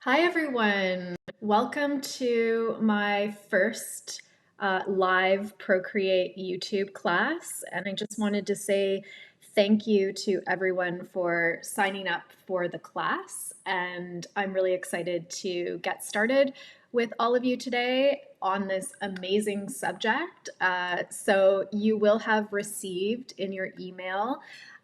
Hi, everyone. Welcome to my first live Procreate YouTube class. And I just wanted to say thank you to everyone for signing up for the class. And I'm really excited to get started with all of you today on this amazing subject. So you will have received in your email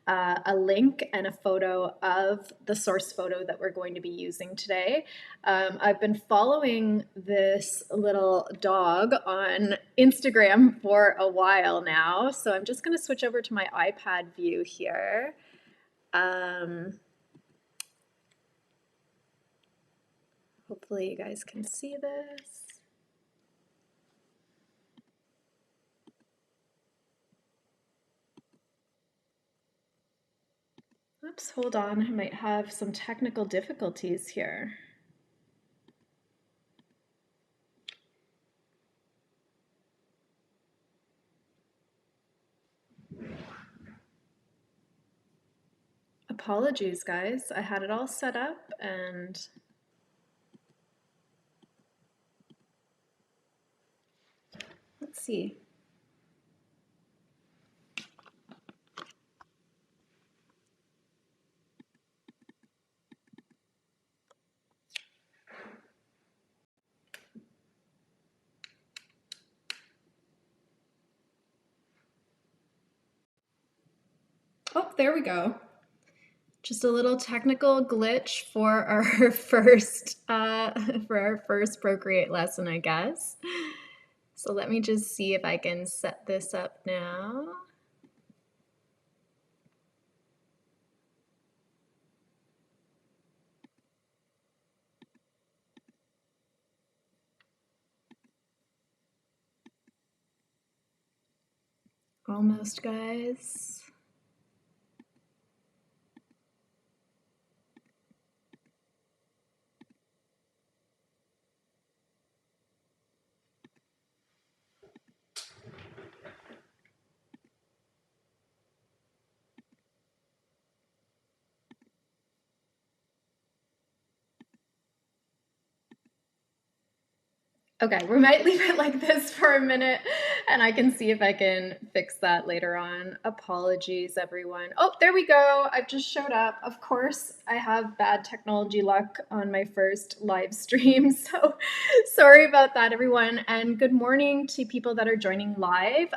a link and a photo of the source photo that we're going to be using today. I've been following this little dog on Instagram for a while now, so I'm just going to switch over to my iPad view here. Hopefully you guys can see this. Oops, hold on, I might have some technical difficulties here. Apologies, guys. I had it all set up and let's see. Oh, there we go. Just a little technical glitch for our first Procreate lesson, I guess. So let me just see if I can set this up now. Almost, guys. Okay, we might leave it like this for a minute and I can see if I can fix that later on. Apologies, everyone. Oh, there we go. I've just showed up. Of course, I have bad technology luck on my first live stream. So sorry about that, everyone. And good morning to people that are joining live.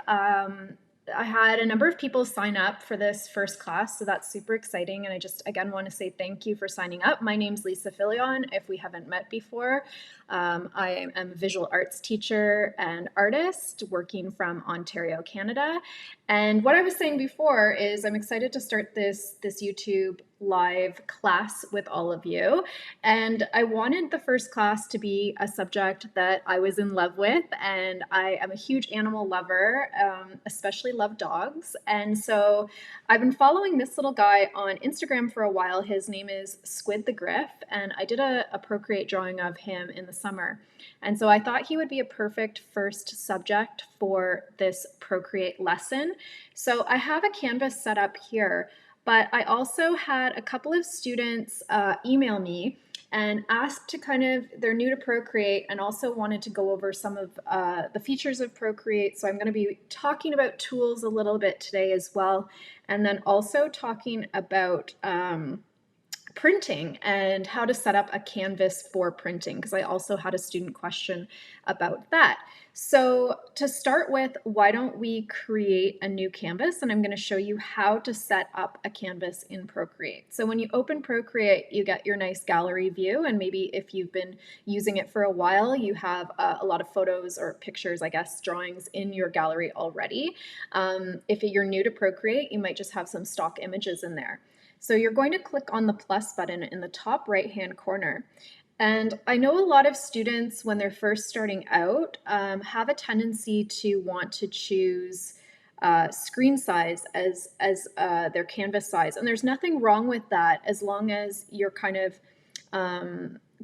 I had a number of people sign up for this first class, so that's super exciting. And I just, again, want to say thank you for signing up. My name's Lisa Filion, if we haven't met before. I am a visual arts teacher and artist working from Ontario, Canada. And what I was saying before is I'm excited to start this YouTube live class with all of you. And I wanted the first class to be a subject that I was in love with. And I am a huge animal lover, especially love dogs. And so I've been following this little guy on Instagram for a while. His name is Squid the Griff. And I did a Procreate drawing of him in the summer. And so I thought he would be a perfect first subject for this Procreate lesson. So I have a canvas set up here, but I also had a couple of students email me and asked to they're new to Procreate and also wanted to go over some of the features of Procreate. So I'm going to be talking about tools a little bit today as well. And then also talking about printing and how to set up a canvas for printing, because I also had a student question about that. So to start with, why don't we create a new canvas? And I'm going to show you how to set up a canvas in Procreate. So when you open Procreate, you get your nice gallery view. And maybe if you've been using it for a while, you have a lot of photos or pictures, I guess, drawings in your gallery already. If you're new to Procreate, you might just have some stock images in there. So you're going to click on the plus button in the top right-hand corner. And I know a lot of students, when they're first starting out, have a tendency to want to choose screen size as their canvas size. And there's nothing wrong with that as long as you're kind of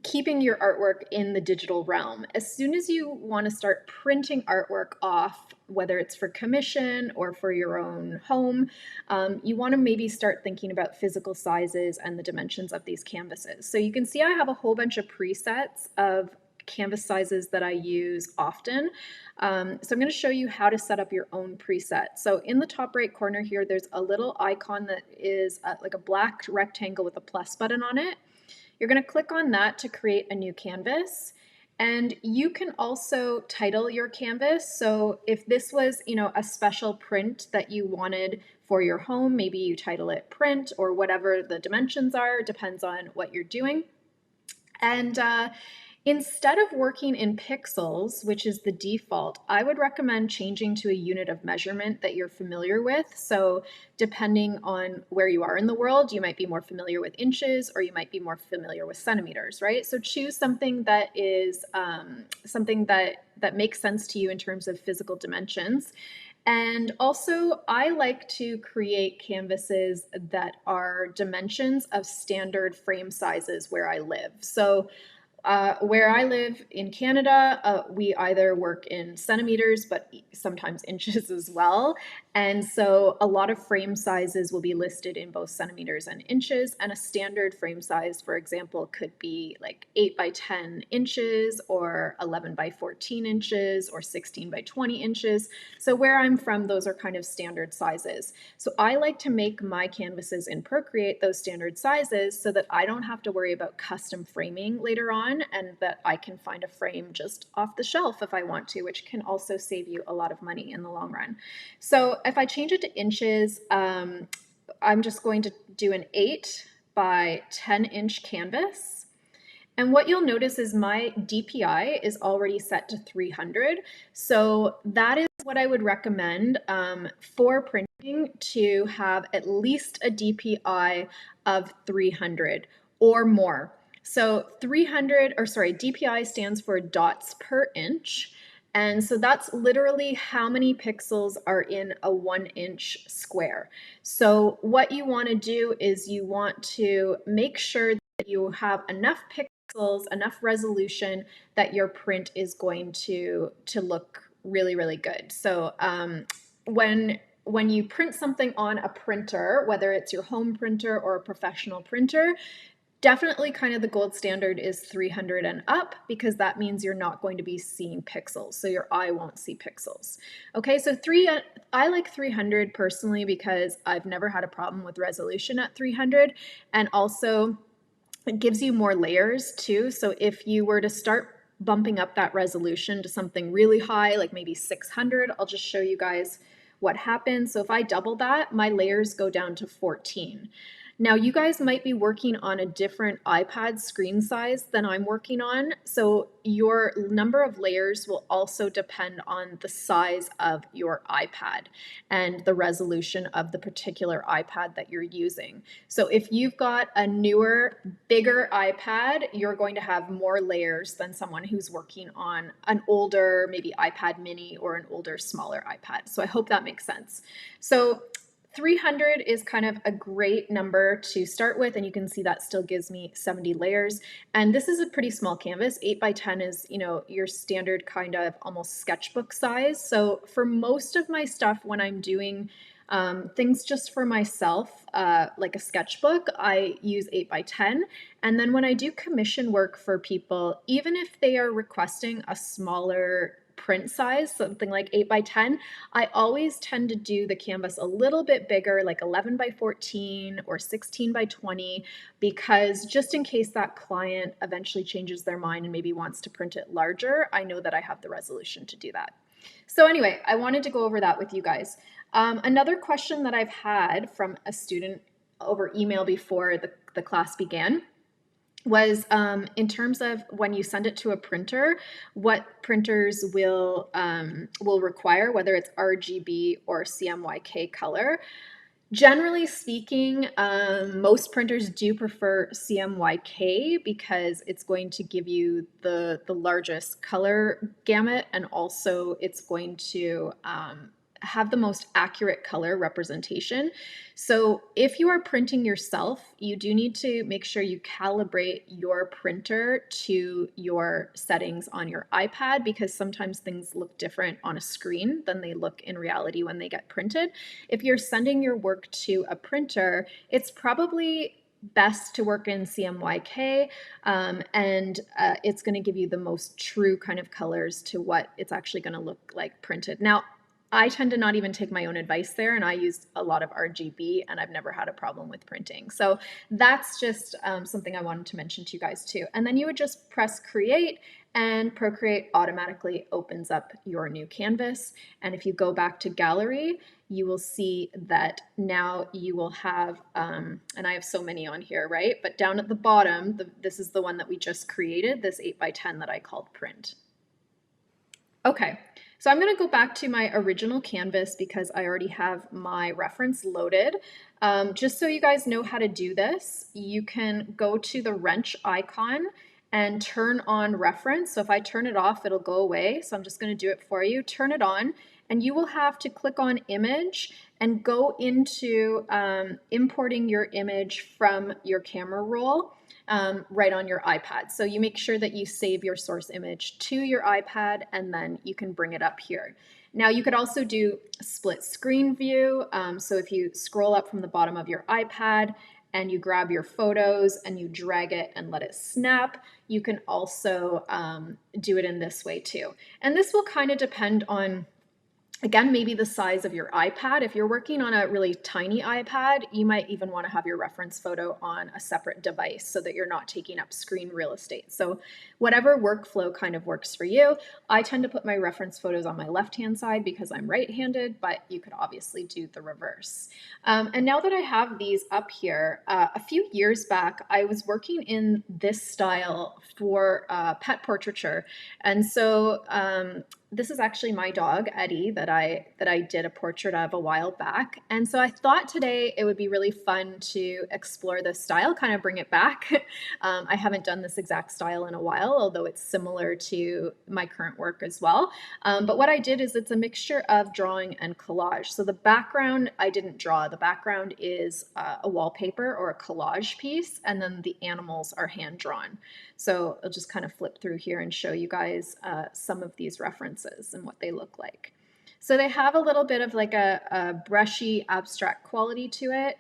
keeping your artwork in the digital realm. As soon as you want to start printing artwork off, whether it's for commission or for your own home, you want to maybe start thinking about physical sizes and the dimensions of these canvases. So you can see I have a whole bunch of presets of canvas sizes that I use often. So I'm going to show you how to set up your own preset. So in the top right corner here, there's a little icon that is like a black rectangle with a plus button on it. You're going to click on that to create a new canvas. And you can also title your canvas. So if this was, a special print that you wanted for your home, maybe you title it print or whatever the dimensions are, depends on what you're doing. And instead of working in pixels, which is the default, I would recommend changing to a unit of measurement that you're familiar with. So depending on where you are in the world, you might be more familiar with inches or you might be more familiar with centimeters, right? So choose something that is something that makes sense to you in terms of physical dimensions. And also, I like to create canvases that are dimensions of standard frame sizes where I live. So where I live in Canada, we either work in centimeters, but sometimes inches as well. And so a lot of frame sizes will be listed in both centimeters and inches. And a standard frame size, for example, could be like 8 by 10 inches or 11 by 14 inches or 16 by 20 inches. So where I'm from, those are kind of standard sizes. So I like to make my canvases in Procreate those standard sizes so that I don't have to worry about custom framing later on, and that I can find a frame just off the shelf if I want to, which can also save you a lot of money in the long run. So if I change it to inches, I'm just going to do an 8 by 10 inch canvas. And what you'll notice is my DPI is already set to 300. So that is what I would recommend for printing, to have at least a DPI of 300 or more. So DPI stands for dots per inch. And so that's literally how many pixels are in a 1-inch square. So what you want to do is you want to make sure that you have enough pixels, enough resolution that your print is going to look really, really good. So when you print something on a printer, whether it's your home printer or a professional printer, definitely kind of the gold standard is 300 and up, because that means you're not going to be seeing pixels. So your eye won't see pixels. Okay, so I like 300 personally because I've never had a problem with resolution at 300. And also it gives you more layers too. So if you were to start bumping up that resolution to something really high, like maybe 600, I'll just show you guys what happens. So if I double that, my layers go down to 14. Now you guys might be working on a different iPad screen size than I'm working on, so your number of layers will also depend on the size of your iPad and the resolution of the particular iPad that you're using. So if you've got a newer, bigger iPad, you're going to have more layers than someone who's working on an older, maybe iPad mini or an older, smaller iPad. So I hope that makes sense. So 300 is kind of a great number to start with, and you can see that still gives me 70 layers. And this is a pretty small canvas. 8 by 10 is, your standard kind of almost sketchbook size. So for most of my stuff, when I'm doing things just for myself, like a sketchbook, I use 8 by 10. And then when I do commission work for people, even if they are requesting a smaller print size, something like 8 by 10, I always tend to do the canvas a little bit bigger, like 11 by 14 or 16 by 20, because just in case that client eventually changes their mind and maybe wants to print it larger, I know that I have the resolution to do that. So anyway, I wanted to go over that with you guys. Another question that I've had from a student over email before the class began was in terms of when you send it to a printer, what printers will require, whether it's RGB or CMYK color. Generally speaking, most printers do prefer CMYK because it's going to give you the largest color gamut, and also it's going to have the most accurate color representation. So if you are printing yourself, you do need to make sure you calibrate your printer to your settings on your iPad, because sometimes things look different on a screen than they look in reality when they get printed. If you're sending your work to a printer, it's probably best to work in CMYK, and it's going to give you the most true kind of colors to what it's actually going to look like printed. Now, I tend to not even take my own advice there, and I use a lot of RGB, and I've never had a problem with printing. So that's just something I wanted to mention to you guys too. And then you would just press create, and Procreate automatically opens up your new canvas. And if you go back to gallery, you will see that now you will have, and I have so many on here, right? But down at the bottom, this is the one that we just created, this 8x10 that I called print. Okay, so I'm going to go back to my original canvas because I already have my reference loaded. Just so you guys know how to do this, you can go to the wrench icon and turn on reference. So if I turn it off, it'll go away. So I'm just going to do it for you. Turn it on, and you will have to click on image and go into importing your image from your camera roll. Right on your iPad. So you make sure that you save your source image to your iPad, and then you can bring it up here. Now you could also do split screen view. So if you scroll up from the bottom of your iPad and you grab your photos and you drag it and let it snap, you can also do it in this way too. And this will kind of depend on, again, maybe the size of your iPad. If you're working on a really tiny iPad, you might even want to have your reference photo on a separate device so that you're not taking up screen real estate. So whatever workflow kind of works for you. I tend to put my reference photos on my left-hand side because I'm right-handed, but you could obviously do the reverse. And now that I have these up here, a few years back, I was working in this style for pet portraiture. And so this is actually my dog, Eddie, that I did a portrait of a while back. And so I thought today it would be really fun to explore this style, kind of bring it back. I haven't done this exact style in a while, although it's similar to my current work as well. But what I did is it's a mixture of drawing and collage. So the background, I didn't draw. The background is a wallpaper or a collage piece, and then the animals are hand drawn. So I'll just kind of flip through here and show you guys some of these references and what they look like. So they have a little bit of like a brushy abstract quality to it.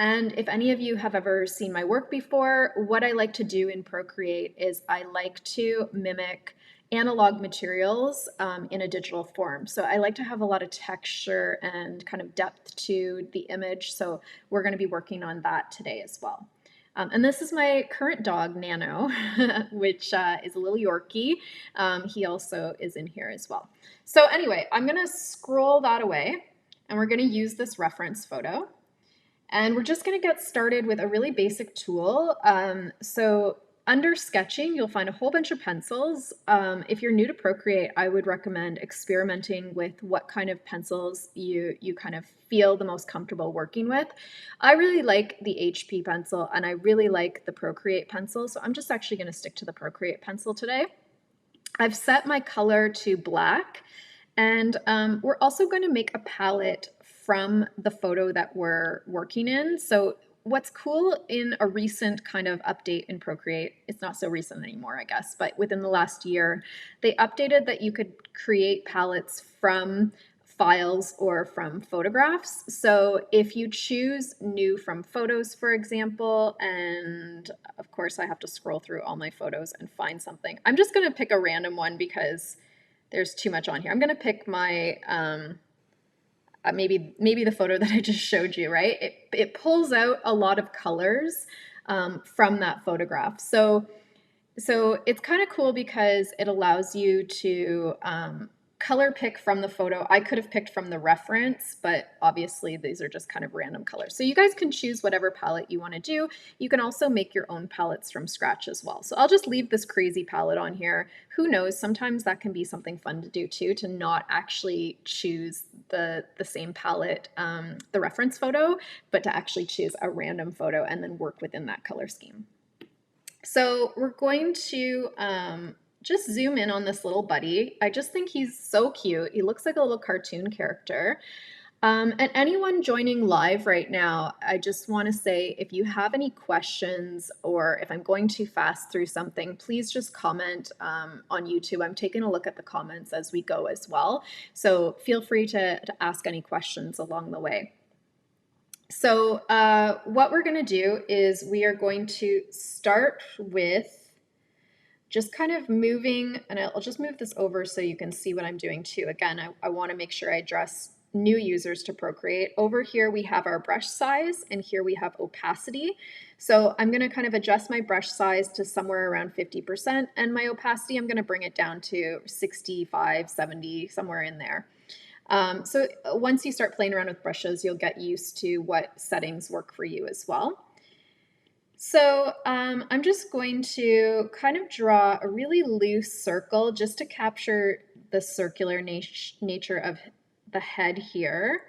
And if any of you have ever seen my work before, what I like to do in Procreate is I like to mimic analog materials in a digital form. So I like to have a lot of texture and kind of depth to the image. So we're going to be working on that today as well. And this is my current dog, Nano, which is a little Yorkie. He also is in here as well. So anyway, I'm going to scroll that away, and we're going to use this reference photo. And we're just going to get started with a really basic tool. So under sketching, you'll find a whole bunch of pencils. If you're new to Procreate, I would recommend experimenting with what kind of pencils you kind of feel the most comfortable working with. I really like the HP pencil, and I really like the Procreate pencil. So I'm just actually going to stick to the Procreate pencil today. I've set my color to black, and we're also going to make a palette from the photo that we're working in. So what's cool in a recent kind of update in Procreate, it's not so recent anymore, I guess, but within the last year, they updated that you could create palettes from files or from photographs. So if you choose new from photos, for example, and of course I have to scroll through all my photos and find something. I'm just going to pick a random one because there's too much on here. I'm going to pick my maybe the photo that I just showed you, right? It pulls out a lot of colors from that photograph. So it's kind of cool because it allows you to color pick from the photo. I could have picked from the reference, but obviously these are just kind of random colors. So you guys can choose whatever palette you want to do. You can also make your own palettes from scratch as well. So I'll just leave this crazy palette on here. Who knows, sometimes that can be something fun to do too, to not actually choose the same palette, the reference photo, but to actually choose a random photo and then work within that color scheme. So we're going to just zoom in on this little buddy. I just think he's so cute. He looks like a little cartoon character. And anyone joining live right now, I just want to say if you have any questions or if I'm going too fast through something, please just comment on YouTube. I'm taking a look at the comments as we go as well. So feel free to ask any questions along the way. So what we're going to do is we are going to start with just kind of moving, and I'll just move this over so you can see what I'm doing too. Again, I want to make sure I address new users to Procreate. Over here we have our brush size, and here we have opacity. So I'm going to kind of adjust my brush size to somewhere around 50%, and my opacity I'm going to bring it down to 65, 70, somewhere in there. So once you start playing around with brushes, you'll get used to what settings work for you as well. So I'm just going to kind of draw a really loose circle just to capture the circular nature of the head here.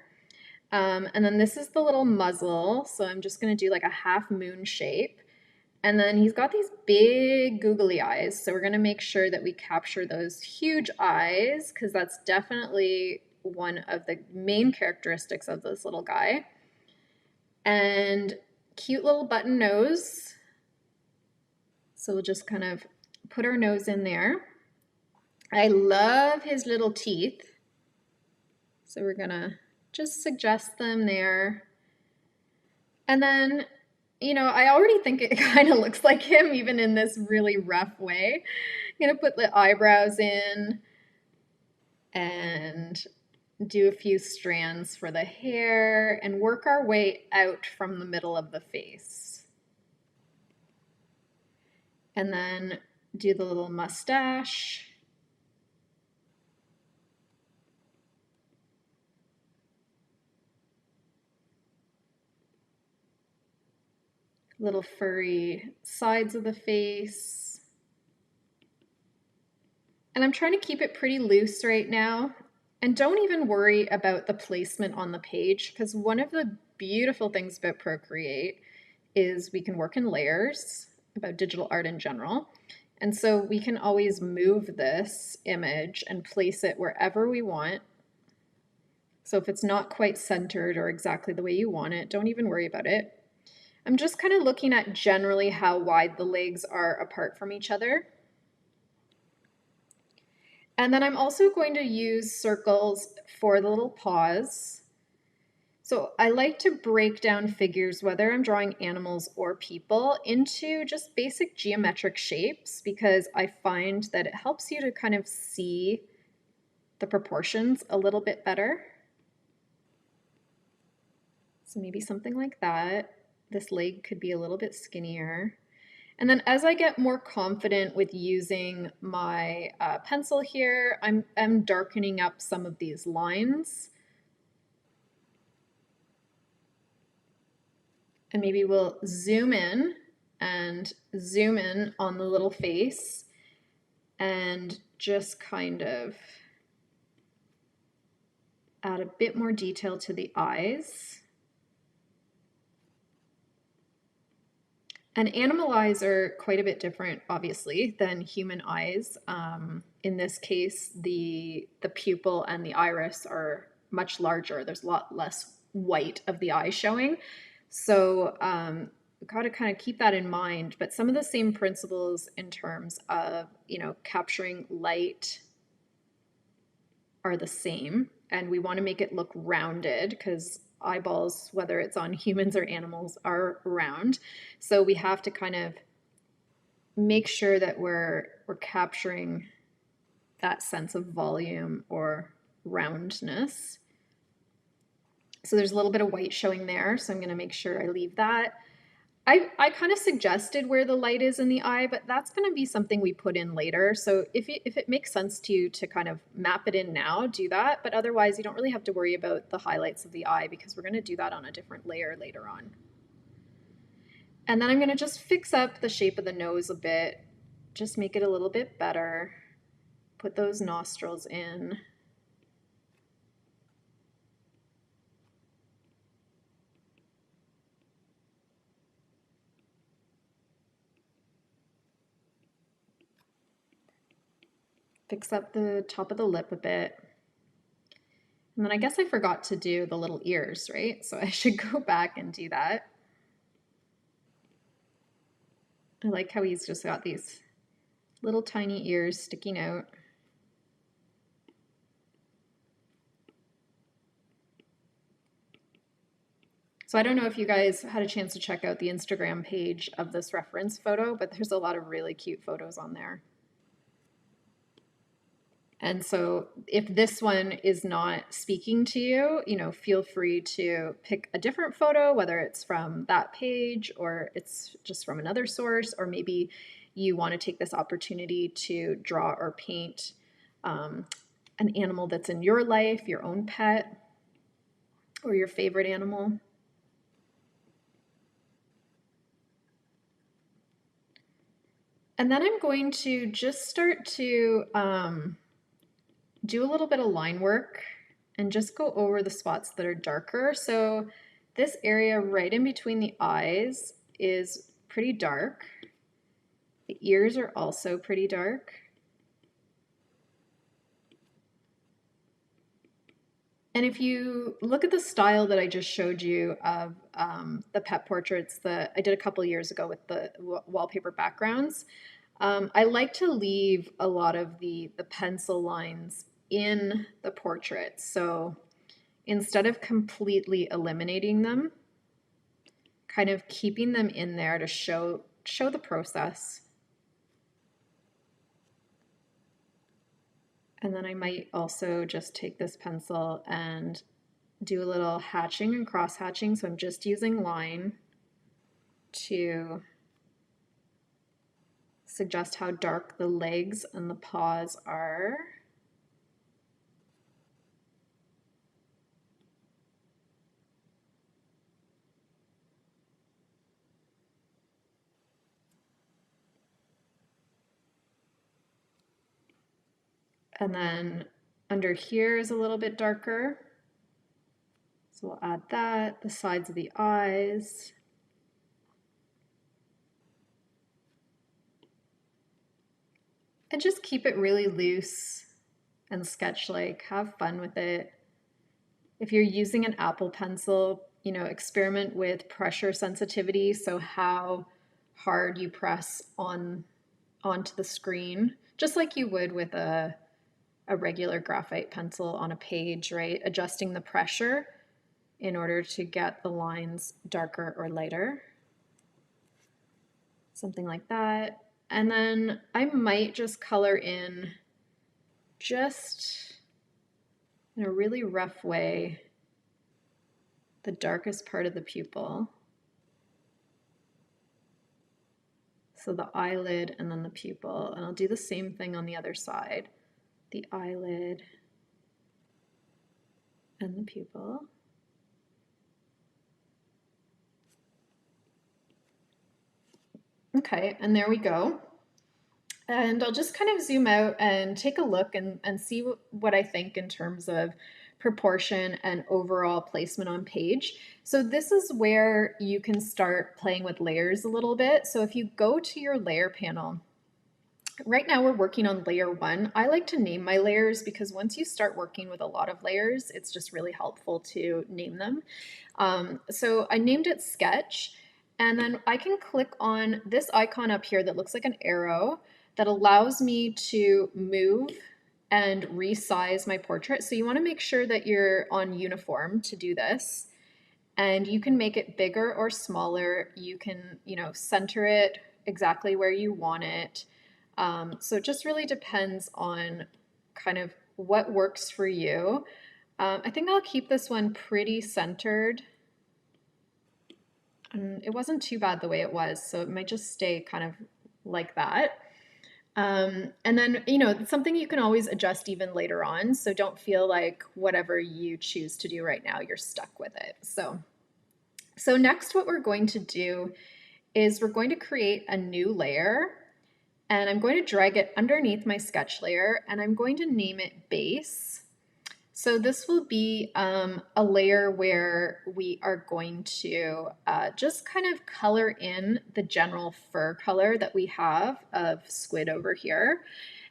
And then this is the little muzzle. So I'm just going to do like a half moon shape. And then he's got these big googly eyes. So we're going to make sure that we capture those huge eyes because that's definitely one of the main characteristics of this little guy. And cute little button nose. So we'll just kind of put our nose in there. I love his little teeth. So we're gonna just suggest them there. And then, you know, I already think it kind of looks like him even in this really rough way. I'm gonna put the eyebrows in and do a few strands for the hair and work our way out from the middle of the face. And then do the little mustache. Little furry sides of the face. And I'm trying to keep it pretty loose right now. And don't even worry about the placement on the page, because one of the beautiful things about Procreate is we can work in layers, about digital art in general. And so we can always move this image and place it wherever we want. So if it's not quite centered or exactly the way you want it, don't even worry about it. I'm just kind of looking at generally how wide the legs are apart from each other. And then I'm also going to use circles for the little paws. So I like to break down figures, whether I'm drawing animals or people, into just basic geometric shapes because I find that it helps you to kind of see the proportions a little bit better. So maybe something like that. This leg could be a little bit skinnier. And then as I get more confident with using my pencil here, I'm darkening up some of these lines. And maybe we'll zoom in and zoom in on the little face and just kind of add a bit more detail to the eyes. And animal eyes are quite a bit different, obviously, than human eyes. In this case, the pupil and the iris are much larger. There's a lot less white of the eye showing. So we've got to kind of keep that in mind. But some of the same principles in terms of, you know, capturing light are the same. And we want to make it look rounded because eyeballs, whether it's on humans or animals, are round. So we have to kind of make sure that we're capturing that sense of volume or roundness. So there's a little bit of white showing there, so I'm going to make sure I leave that. I kind of suggested where the light is in the eye, but that's going to be something we put in later. So if it makes sense to you to kind of map it in now, do that. But otherwise, you don't really have to worry about the highlights of the eye because we're going to do that on a different layer later on. And then I'm going to just fix up the shape of the nose a bit, just make it a little bit better. Put those nostrils in. Fix up the top of the lip a bit. And then I guess I forgot to do the little ears, right? So I should go back and do that. I like how he's just got these little tiny ears sticking out. So I don't know if you guys had a chance to check out the Instagram page of this reference photo, but there's a lot of really cute photos on there. And so if this one is not speaking to you, feel free to pick a different photo, whether it's from that page or it's just from another source, or maybe you want to take this opportunity to draw or paint an animal that's in your life, your own pet, or your favorite animal. And then I'm going to just start to do a little bit of line work and just go over the spots that are darker. So this area right in between the eyes is pretty dark. The ears are also pretty dark. And if you look at the style that I just showed you of the pet portraits that I did a couple years ago with the wallpaper backgrounds, I like to leave a lot of the pencil lines in the portrait. So instead of completely eliminating them, kind of keeping them in there to show the process. And then I might also just take this pencil and do a little hatching and cross hatching. So I'm just using line to suggest how dark the legs and the paws are. And then under here is a little bit darker. So we'll add that, the sides of the eyes. And just keep it really loose and sketch-like. Have fun with it. If you're using an Apple Pencil, experiment with pressure sensitivity. So how hard you press onto the screen, just like you would with a regular graphite pencil on a page, right? Adjusting the pressure in order to get the lines darker or lighter. Something like that. And then I might just color in just in a really rough way the darkest part of the pupil. So the eyelid and then the pupil. And I'll do the same thing on the other side. The eyelid and the pupil. Okay, and there we go. And I'll just kind of zoom out and take a look and see what I think in terms of proportion and overall placement on page. So this is where you can start playing with layers a little bit. So if you go to your layer panel, right now we're working on layer 1. I like to name my layers because once you start working with a lot of layers, it's just really helpful to name them. So I named it Sketch, and then I can click on this icon up here that looks like an arrow that allows me to move and resize my portrait. So you want to make sure that you're on uniform to do this. And you can make it bigger or smaller. You can, center it exactly where you want it. So it just really depends on kind of what works for you. I think I'll keep this one pretty centered. And it wasn't too bad the way it was, so it might just stay kind of like that. And then, it's something you can always adjust even later on. So don't feel like whatever you choose to do right now, you're stuck with it. So next what we're going to do is we're going to create a new layer, and I'm going to drag it underneath my sketch layer, and I'm going to name it Base. So this will be a layer where we are going to just kind of color in the general fur color that we have of Squid over here.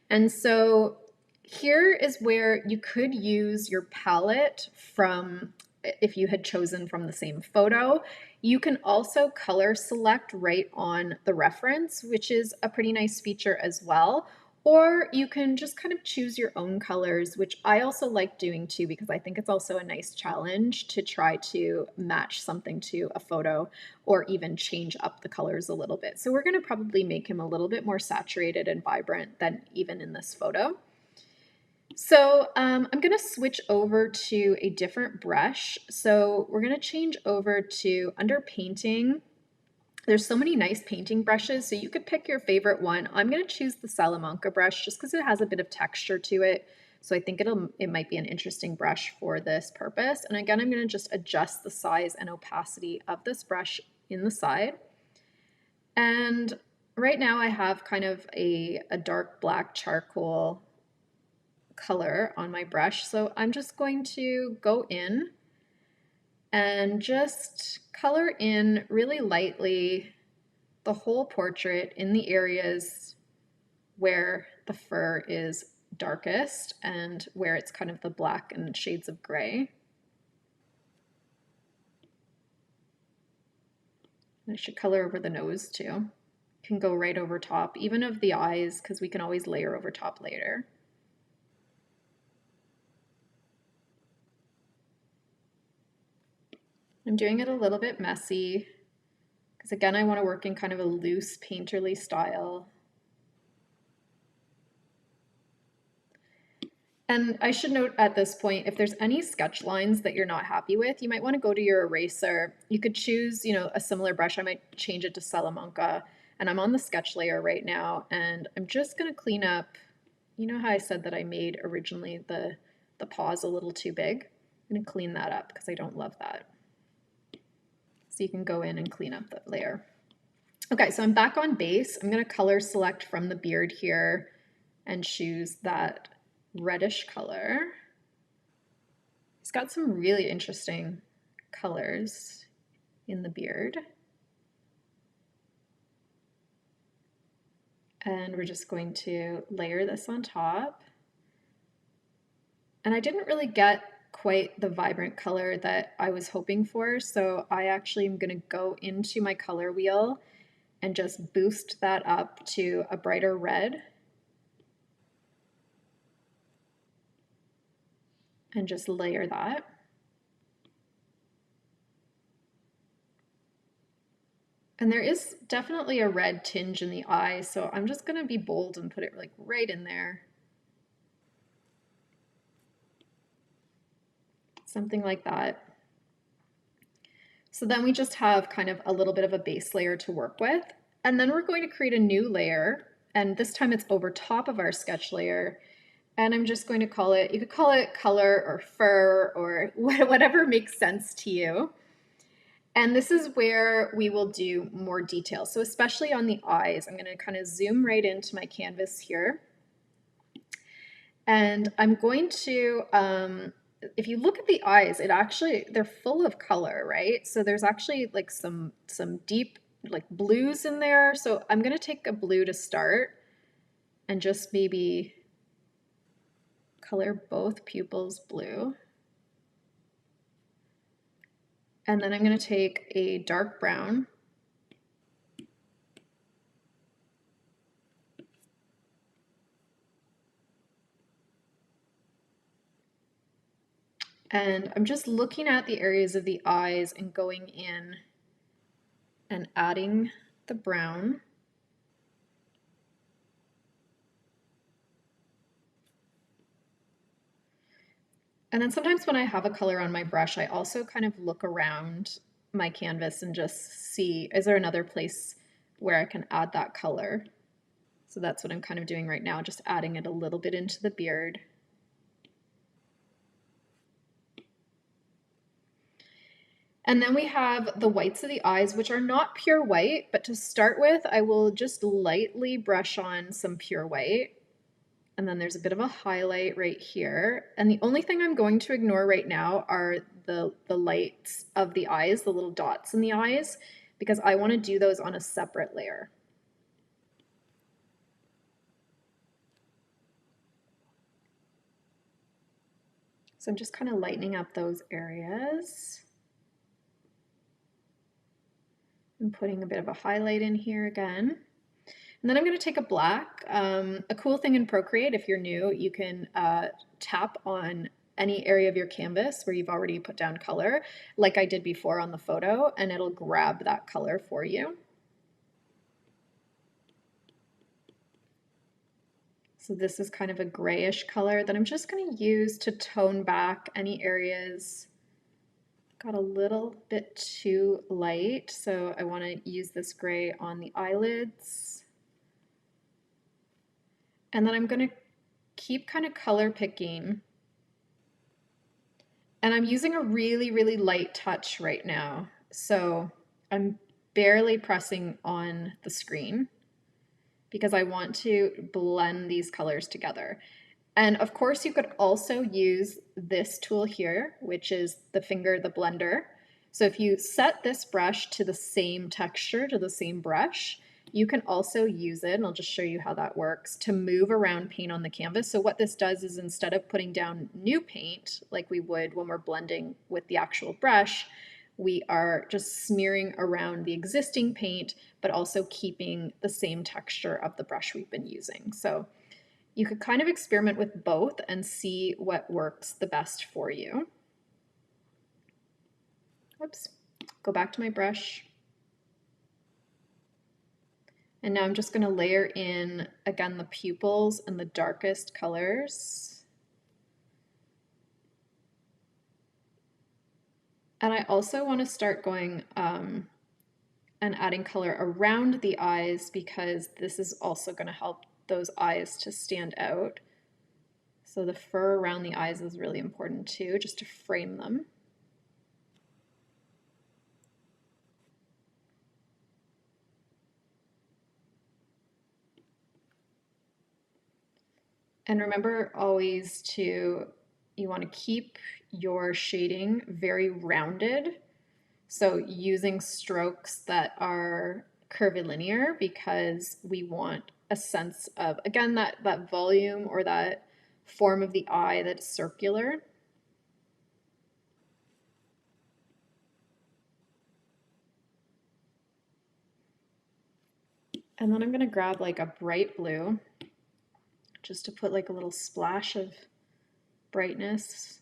And so here is where you could use your palette from, if you had chosen from the same photo. You can also color select right on the reference, which is a pretty nice feature as well. Or you can just kind of choose your own colors, which I also like doing too, because I think it's also a nice challenge to try to match something to a photo or even change up the colors a little bit. So we're going to probably make him a little bit more saturated and vibrant than even in this photo. So I'm going to switch over to a different brush. So we're going to change over to under painting. There's so many nice painting brushes, so you could pick your favorite one. I'm going to choose the Salamanca brush just because it has a bit of texture to it. So I think it might be an interesting brush for this purpose. And again, I'm going to just adjust the size and opacity of this brush in the side. And right now I have kind of a dark black charcoal color on my brush. So I'm just going to go in and just color in really lightly the whole portrait in the areas where the fur is darkest and where it's kind of the black and shades of gray. And I should color over the nose too. Can go right over top, even of the eyes, because we can always layer over top later. I'm doing it a little bit messy because again, I want to work in kind of a loose painterly style. And I should note at this point, if there's any sketch lines that you're not happy with, you might want to go to your eraser. You could choose, a similar brush. I might change it to Salamanca. And I'm on the sketch layer right now, and I'm just going to clean up, you know how I said that I made originally the paws a little too big? I'm going to clean that up because I don't love that. So you can go in and clean up the layer. Okay, so I'm back on base. I'm going to color select from the beard here and choose that reddish color. He's got some really interesting colors in the beard. And we're just going to layer this on top. And I didn't really get quite the vibrant color that I was hoping for, so I actually am going to go into my color wheel and just boost that up to a brighter red. And just layer that. And there is definitely a red tinge in the eye, so I'm just going to be bold and put it like right in there. Something like that. So then we just have kind of a little bit of a base layer to work with. And then we're going to create a new layer, and this time it's over top of our sketch layer. And I'm just going to call it, you could call it color or fur or whatever makes sense to you. And this is where we will do more detail. So especially on the eyes, I'm going to kind of zoom right into my canvas here. And I'm going to, if you look at the eyes, they're full of color, right? So there's actually like some deep like blues in there. So I'm going to take a blue to start and just maybe color both pupils blue. And then I'm going to take a dark brown and I'm just looking at the areas of the eyes and going in and adding the brown. And then sometimes when I have a color on my brush, I also kind of look around my canvas and just see, is there another place where I can add that color? So that's what I'm kind of doing right now, just adding it a little bit into the beard. And then we have the whites of the eyes, which are not pure white, but to start with, I will just lightly brush on some pure white. And then there's a bit of a highlight right here. And the only thing I'm going to ignore right now are the lights of the eyes, the little dots in the eyes, because I want to do those on a separate layer. So I'm just kind of lightening up those areas. I'm putting a bit of a highlight in here again. And then I'm going to take a black. A cool thing in Procreate, if you're new, you can tap on any area of your canvas where you've already put down color, like I did before on the photo, and it'll grab that color for you. So this is kind of a grayish color that I'm just going to use to tone back any areas got a little bit too light, so I want to use this gray on the eyelids. And then I'm going to keep kind of color picking. And I'm using a really, really light touch right now. So I'm barely pressing on the screen because I want to blend these colors together. And of course, you could also use this tool here, which is the blender. So if you set this brush to the same texture, to the same brush, you can also use it, and I'll just show you how that works, to move around paint on the canvas. So what this does is instead of putting down new paint, like we would when we're blending with the actual brush, we are just smearing around the existing paint, but also keeping the same texture of the brush we've been using. So you could kind of experiment with both and see what works the best for you. Oops, go back to my brush. And now I'm just going to layer in, again, the pupils and the darkest colors. And I also want to start going and adding color around the eyes, because this is also going to help those eyes to stand out. So the fur around the eyes is really important too, just to frame them. And remember always you want to keep your shading very rounded. So using strokes that are curvilinear, because we want a sense of, again, that volume or that form of the eye that's circular. And then I'm going to grab like a bright blue just to put like a little splash of brightness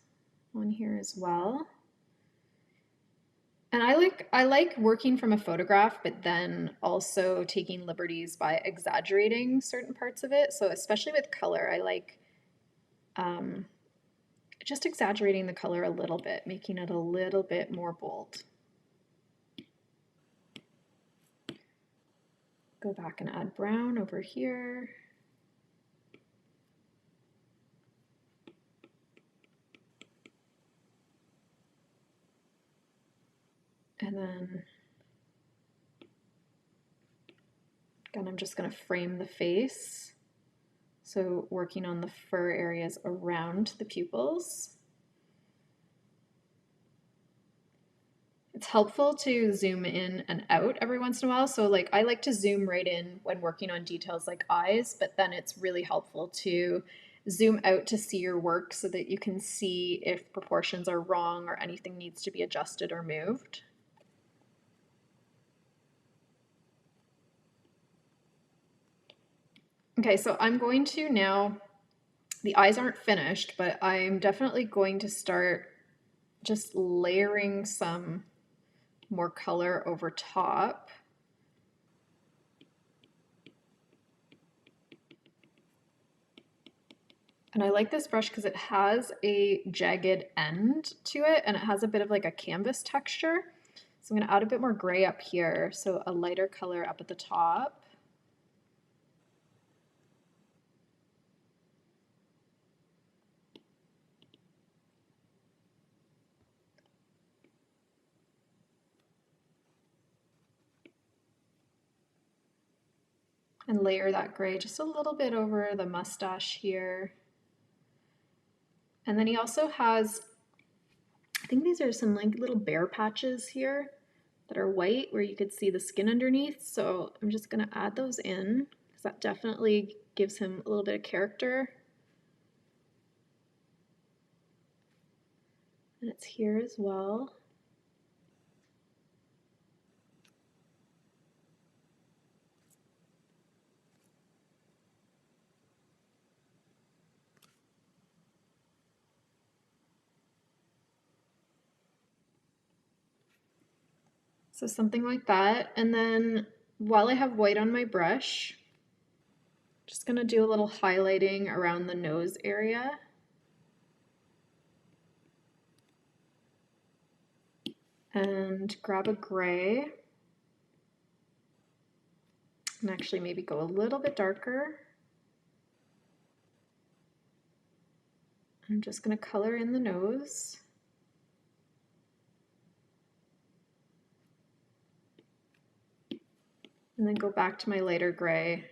on here as well. And I like working from a photograph, but then also taking liberties by exaggerating certain parts of it. So especially with color, I like just exaggerating the color a little bit, making it a little bit more bold. Go back and add brown over here. And then, again, I'm just going to frame the face. So working on the fur areas around the pupils. It's helpful to zoom in and out every once in a while. So like I like to zoom right in when working on details like eyes, but then it's really helpful to zoom out to see your work so that you can see if proportions are wrong or anything needs to be adjusted or moved. Okay, so I'm going to now, the eyes aren't finished, but I'm definitely going to start just layering some more color over top. And I like this brush because it has a jagged end to it, and it has a bit of like a canvas texture. So I'm going to add a bit more gray up here, so a lighter color up at the top. And layer that gray just a little bit over the mustache here. And then he also has, I think these are some like little bare patches here that are white where you could see the skin underneath. So I'm just going to add those in because that definitely gives him a little bit of character. And it's here as well. So something like that. And then while I have white on my brush, just gonna do a little highlighting around the nose area. And grab a gray. And actually maybe go a little bit darker. I'm just gonna color in the nose. And then go back to my lighter gray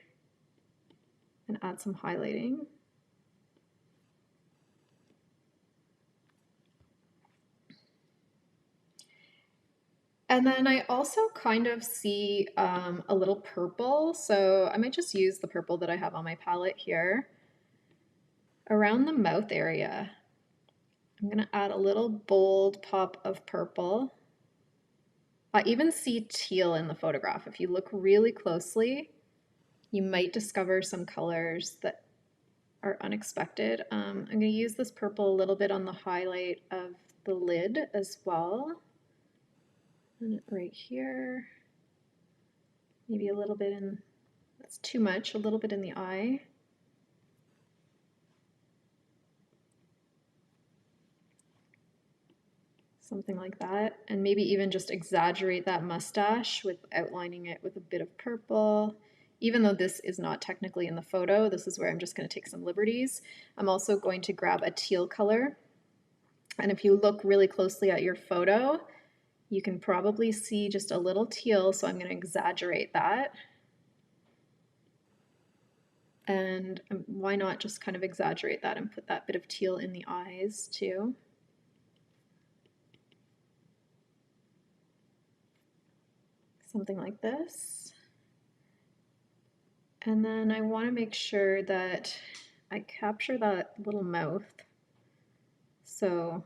and add some highlighting. And then I also kind of see a little purple, so I might just use the purple that I have on my palette here. Around the mouth area, I'm gonna add a little bold pop of purple. I even see teal in the photograph. If you look really closely, you might discover some colors that are unexpected. I'm gonna use this purple a little bit on the highlight of the lid as well. And right here, maybe a little bit in, that's too much, a little bit in the eye. Something like that. And maybe even just exaggerate that mustache with outlining it with a bit of purple. Even though this is not technically in the photo, this is where I'm just going to take some liberties. I'm also going to grab a teal color. And if you look really closely at your photo, you can probably see just a little teal, so I'm going to exaggerate that. And why not just kind of exaggerate that and put that bit of teal in the eyes too. Something like this. And then I want to make sure that I capture that little mouth. So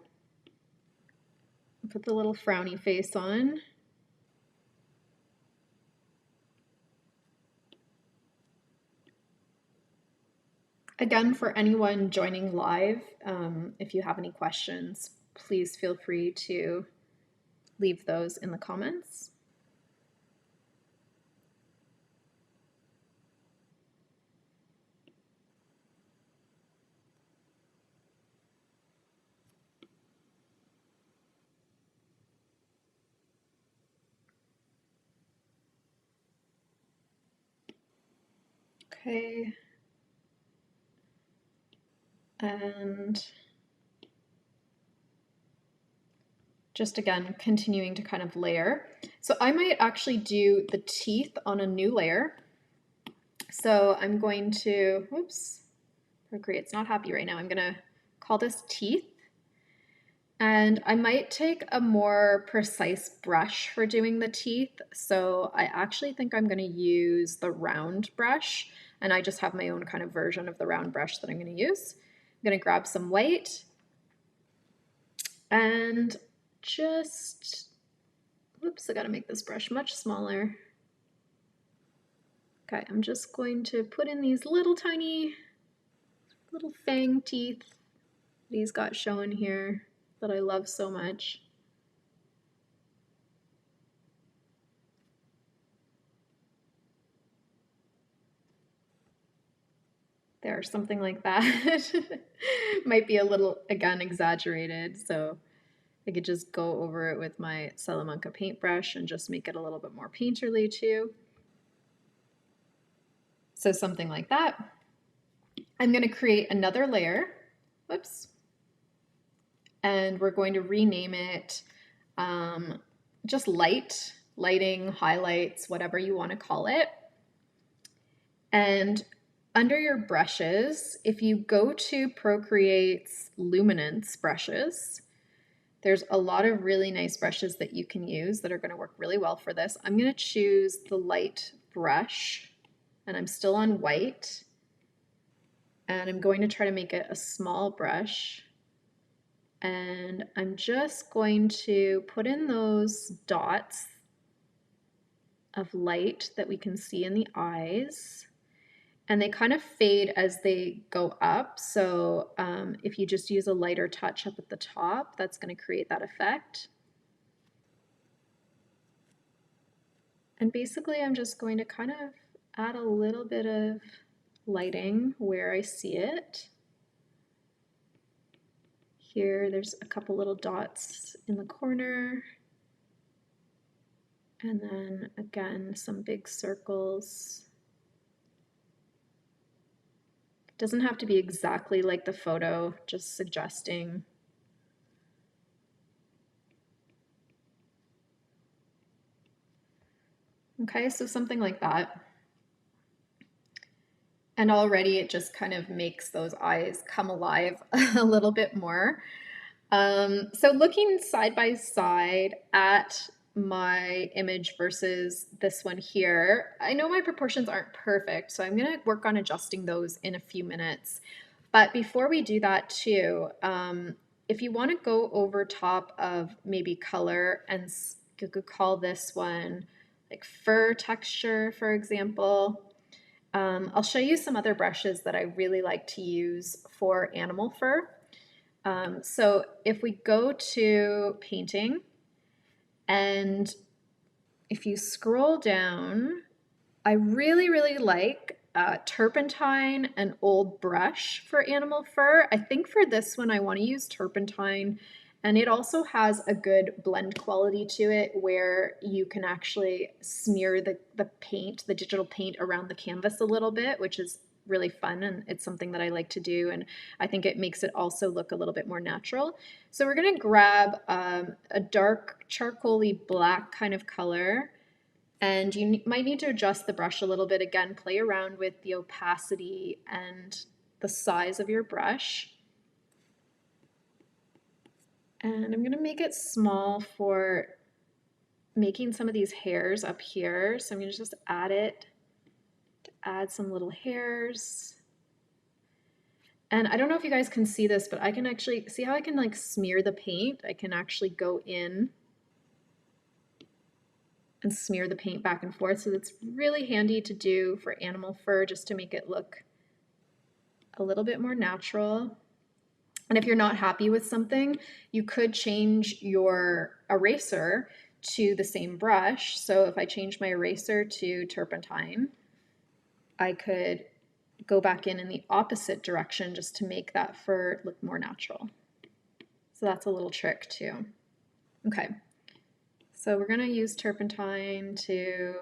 put the little frowny face on. Again, for anyone joining live, if you have any questions, please feel free to leave those in the comments. Okay. And just again, continuing to kind of layer. So I might actually do the teeth on a new layer. So I'm going to, whoops, Procreate's not happy right now. I'm gonna call this teeth. And I might take a more precise brush for doing the teeth. So I actually think I'm gonna use the round brush, and I just have my own kind of version of the round brush that I'm gonna use. I'm gonna grab some white and just, whoops, I gotta make this brush much smaller. Okay, I'm just going to put in these little tiny, little fang teeth that he's got shown here that I love so much. There, something like that. Might be a little, again, exaggerated, so I could just go over it with my Salamanca paintbrush and just make it a little bit more painterly too. So something like that. I'm going to create another layer. Whoops. And we're going to rename it just lighting, highlights, whatever you want to call it. And under your brushes, if you go to Procreate's Luminance brushes, there's a lot of really nice brushes that you can use that are going to work really well for this. I'm going to choose the light brush, and I'm still on white. And I'm going to try to make it a small brush. And I'm just going to put in those dots of light that we can see in the eyes. And they kind of fade as they go up. So if you just use a lighter touch up at the top, that's going to create that effect. And basically I'm just going to kind of add a little bit of lighting where I see it. Here, there's a couple little dots in the corner. And then again, some big circles. It doesn't have to be exactly like the photo, just suggesting. Okay, so something like that. And already it just kind of makes those eyes come alive a little bit more. So looking side by side at my image versus this one here, I know my proportions aren't perfect, so I'm gonna work on adjusting those in a few minutes. But before we do that too, if you wanna go over top of maybe color, and you could call this one like fur texture, for example. I'll show you some other brushes that I really like to use for animal fur. So if we go to painting, and if you scroll down, I really, really like turpentine and old brush for animal fur. I think for this one I want to use turpentine, and it also has a good blend quality to it where you can actually smear the paint, the digital paint around the canvas a little bit, which is really fun, and it's something that I like to do, and I think it makes it also look a little bit more natural. So we're going to grab a dark charcoaly black kind of color, and you might need to adjust the brush a little bit. Again, play around with the opacity and the size of your brush. And I'm going to make it small for making some of these hairs up here. So I'm going to just add it to add some little hairs. And I don't know if you guys can see this, but I can actually see how I can like smear the paint. I can actually go in and smear the paint back and forth. So it's really handy to do for animal fur, just to make it look a little bit more natural. And if you're not happy with something, you could change your eraser to the same brush. So if I change my eraser to turpentine, I could go back in the opposite direction just to make that fur look more natural. So that's a little trick too. Okay, so we're gonna use turpentine to,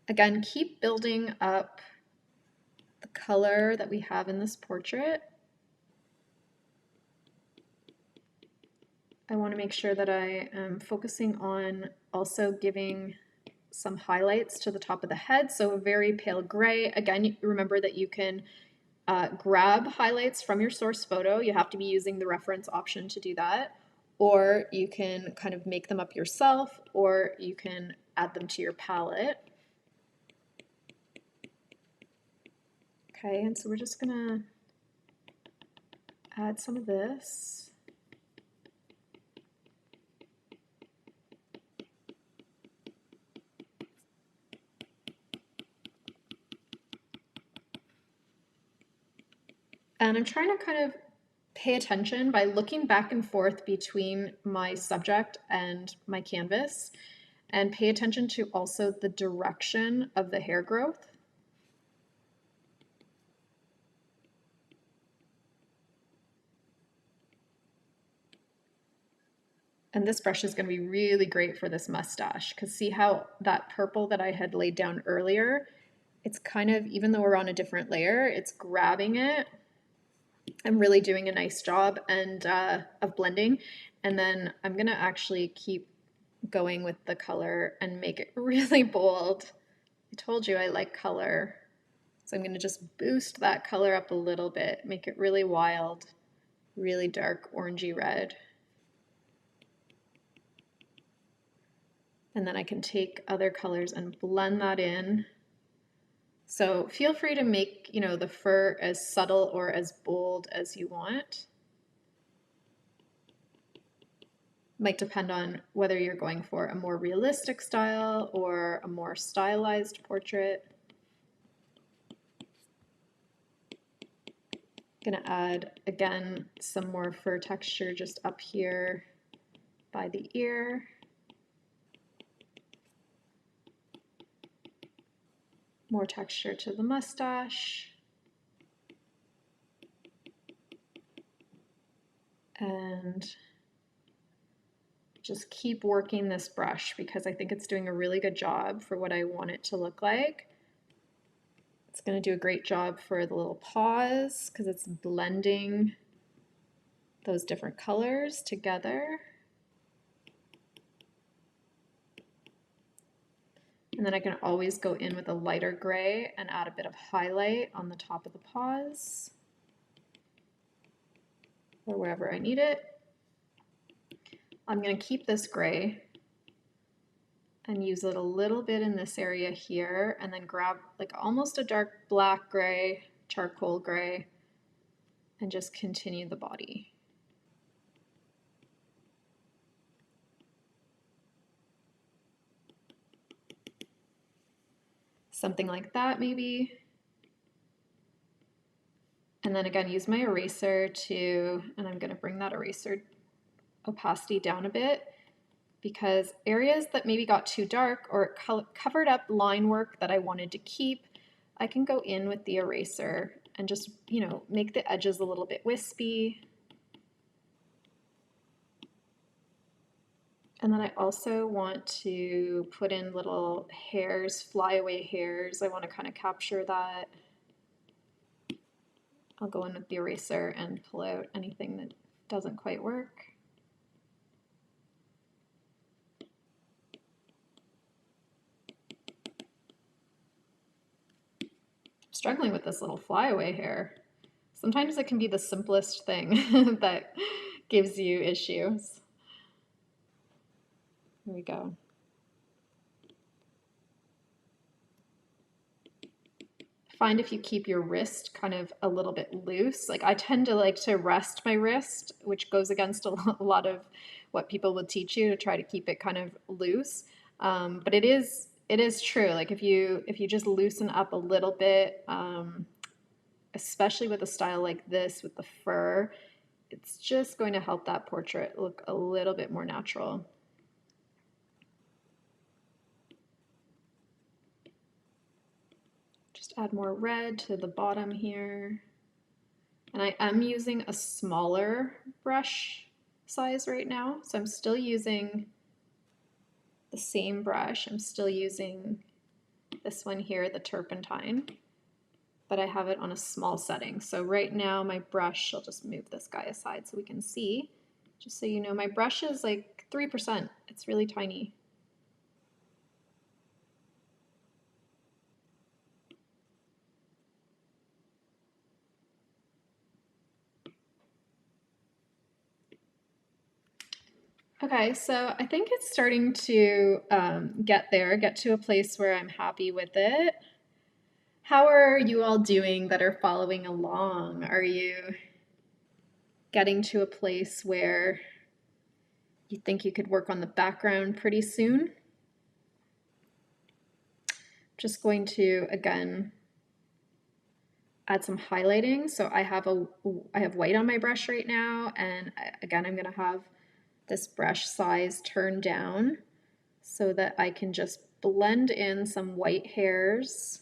again, keep building up the color that we have in this portrait. I want to make sure that I am focusing on also giving some highlights to the top of the head. So a very pale gray. Again, remember that you can grab highlights from your source photo. You have to be using the reference option to do that. Or you can kind of make them up yourself, or you can add them to your palette. Okay, and so we're just gonna add some of this. And I'm trying to kind of pay attention by looking back and forth between my subject and my canvas, and pay attention to also the direction of the hair growth. And this brush is going to be really great for this mustache, because see how that purple that I had laid down earlier, it's kind of, even though we're on a different layer, it's grabbing it. I'm really doing a nice job and of blending. And then I'm going to actually keep going with the color and make it really bold. I told you I like color. So I'm going to just boost that color up a little bit, make it really wild, really dark orangey red. And then I can take other colors and blend that in. So feel free to make, the fur as subtle or as bold as you want. Might depend on whether you're going for a more realistic style or a more stylized portrait. Gonna add, again, some more fur texture just up here by the ear. More texture to the mustache. And just keep working this brush because I think it's doing a really good job for what I want it to look like. It's going to do a great job for the little paws because it's blending those different colors together. And then I can always go in with a lighter gray and add a bit of highlight on the top of the paws or wherever I need it. I'm going to keep this gray and use it a little bit in this area here and then grab like almost a dark black gray, charcoal gray, and just continue the body. Something like that maybe. And then again, use my eraser and I'm going to bring that eraser opacity down a bit because areas that maybe got too dark or covered up line work that I wanted to keep, I can go in with the eraser and just, you know, make the edges a little bit wispy. And then I also want to put in little hairs, flyaway hairs. I want to kind of capture that. I'll go in with the eraser and pull out anything that doesn't quite work. Struggling with this little flyaway hair. Sometimes it can be the simplest thing that gives you issues. Here we go. Find if you keep your wrist kind of a little bit loose. Like I tend to like to rest my wrist, which goes against a lot of what people would teach you to try to keep it kind of loose. But it is true. Like if you just loosen up a little bit, especially with a style like this with the fur, it's just going to help that portrait look a little bit more natural. Just add more red to the bottom here. And I am using a smaller brush size right now. So I'm still using the same brush. I'm still using this one here, the turpentine, but I have it on a small setting. So right now my brush, I'll just move this guy aside so we can see. Just so you know, my brush is like 3%. It's really tiny. Okay, so I think it's starting to get to a place where I'm happy with it. How are you all doing that are following along? Are you getting to a place where you think you could work on the background pretty soon? Just going to, again, add some highlighting. So I have white on my brush right now, and again, I'm gonna have this brush size turned down so that I can just blend in some white hairs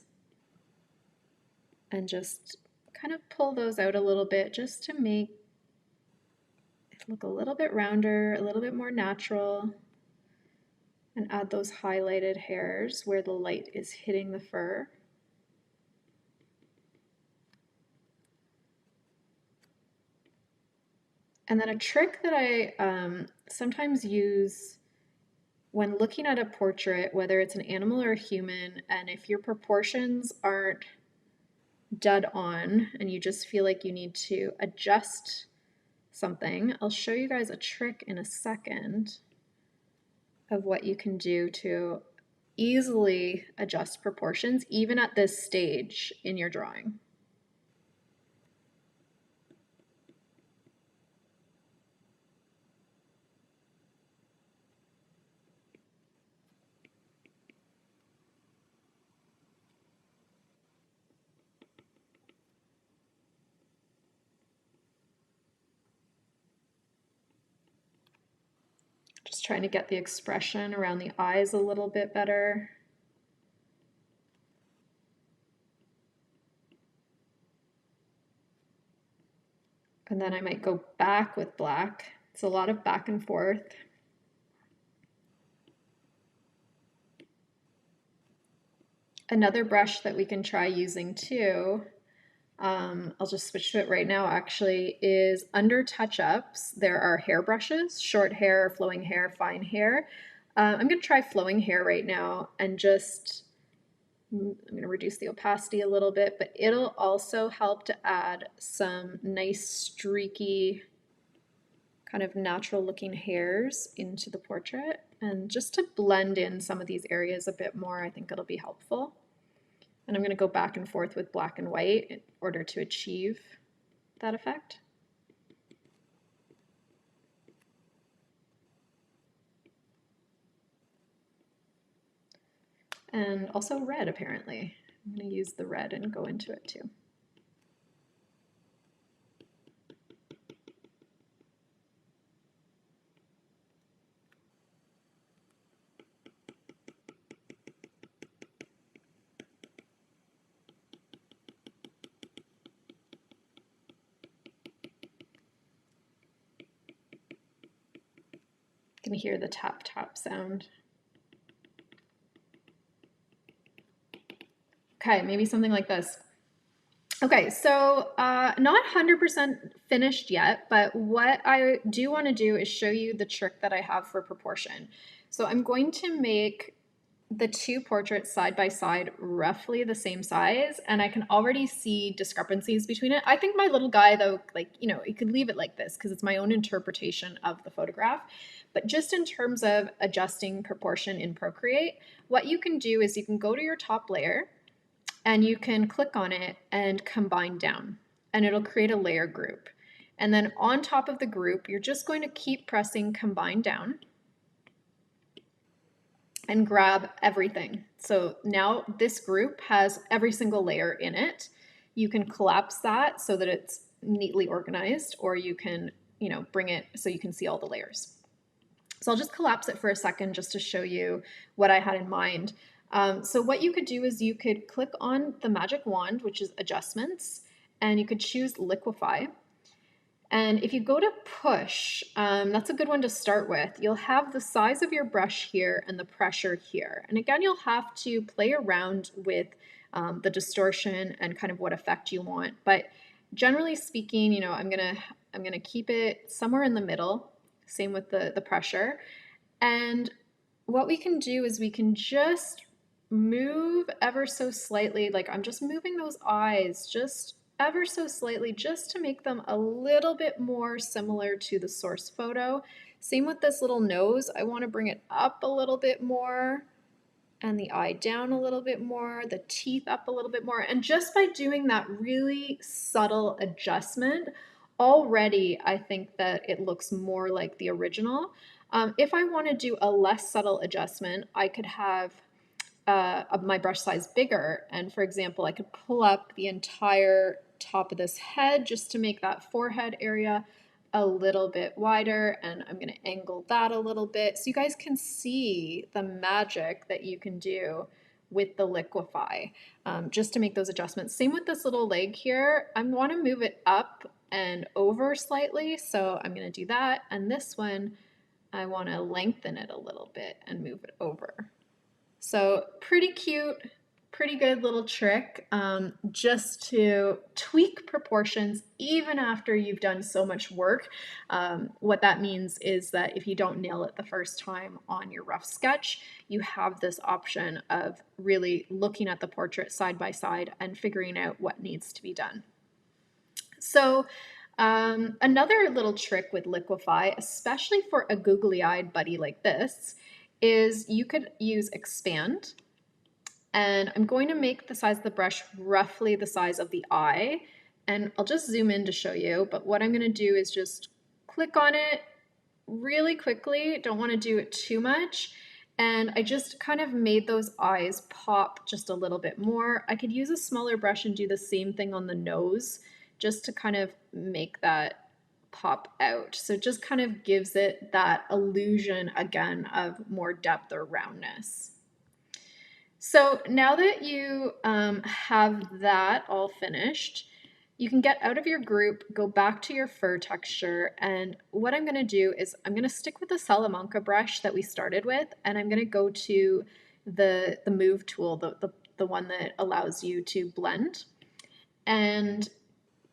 and just kind of pull those out a little bit just to make it look a little bit rounder, a little bit more natural, and add those highlighted hairs where the light is hitting the fur. And then a trick that I sometimes use when looking at a portrait, whether it's an animal or a human, and if your proportions aren't dead on and you just feel like you need to adjust something, I'll show you guys a trick in a second of what you can do to easily adjust proportions even at this stage in your drawing. trying to get the expression around the eyes a little bit better. And then I might go back with black. It's a lot of back and forth. Another brush that we can try using too, I'll just switch to it right now actually, is under touch-ups. There are hair brushes, short hair, flowing hair, fine hair. I'm gonna try flowing hair right now and just, I'm gonna reduce the opacity a little bit, but it'll also help to add some nice streaky, kind of natural looking hairs into the portrait. And just to blend in some of these areas a bit more, I think it'll be helpful. And I'm going to go back and forth with black and white in order to achieve that effect. And also red, apparently. I'm going to use the red and go into it too. You can hear the tap tap sound. Okay, maybe something like this. Okay, so not 100% finished yet, but what I do want to do is show you the trick that I have for proportion. So I'm going to make the two portraits side by side roughly the same size, and I can already see discrepancies between it. I think my little guy though, like, you know, you could leave it like this because it's my own interpretation of the photograph. But just in terms of adjusting proportion in Procreate, what you can do is you can go to your top layer and you can click on it and combine down, and it'll create a layer group. And then on top of the group, you're just going to keep pressing combine down and grab everything. So now this group has every single layer in it. You can collapse that so that it's neatly organized, or you can, you know, bring it so you can see all the layers. So I'll just collapse it for a second just to show you what I had in mind. So what you could do is you could click on the magic wand, which is adjustments, and you could choose liquefy. And if you go to push, that's a good one to start with. You'll have the size of your brush here and the pressure here. And again, you'll have to play around with the distortion and kind of what effect you want. But generally speaking, you know, I'm gonna keep it somewhere in the middle. Same with the pressure. And what we can do is we can just move ever so slightly. Like I'm just moving those eyes just ever so slightly just to make them a little bit more similar to the source photo. Same with this little nose. I want to bring it up a little bit more and the eye down a little bit more, the teeth up a little bit more. And just by doing that really subtle adjustment, already I think that it looks more like the original. If I want to do a less subtle adjustment, I could have my brush size bigger. And for example, I could pull up the entire top of this head just to make that forehead area a little bit wider, and I'm going to angle that a little bit so you guys can see the magic that you can do with the liquefy, just to make those adjustments. Same with this little leg here. I want to move it up and over slightly, so I'm going to do that. And this one, I want to lengthen it a little bit and move it over. So pretty cute, pretty good little trick, just to tweak proportions even after you've done so much work. What that means is that if you don't nail it the first time on your rough sketch, you have this option of really looking at the portrait side by side and figuring out what needs to be done. So another little trick with liquefy, especially for a googly-eyed buddy like this, is you could use expand. And I'm going to make the size of the brush roughly the size of the eye. And I'll just zoom in to show you, but what I'm going to do is just click on it really quickly. Don't want to do it too much. And I just kind of made those eyes pop just a little bit more. I could use a smaller brush and do the same thing on the nose just to kind of make that pop out. So it just kind of gives it that illusion again of more depth or roundness. So now that you have that all finished, you can get out of your group, go back to your fur texture, and what I'm going to do is I'm going to stick with the Salamanca brush that we started with, and I'm going to go to the move tool, the one that allows you to blend. And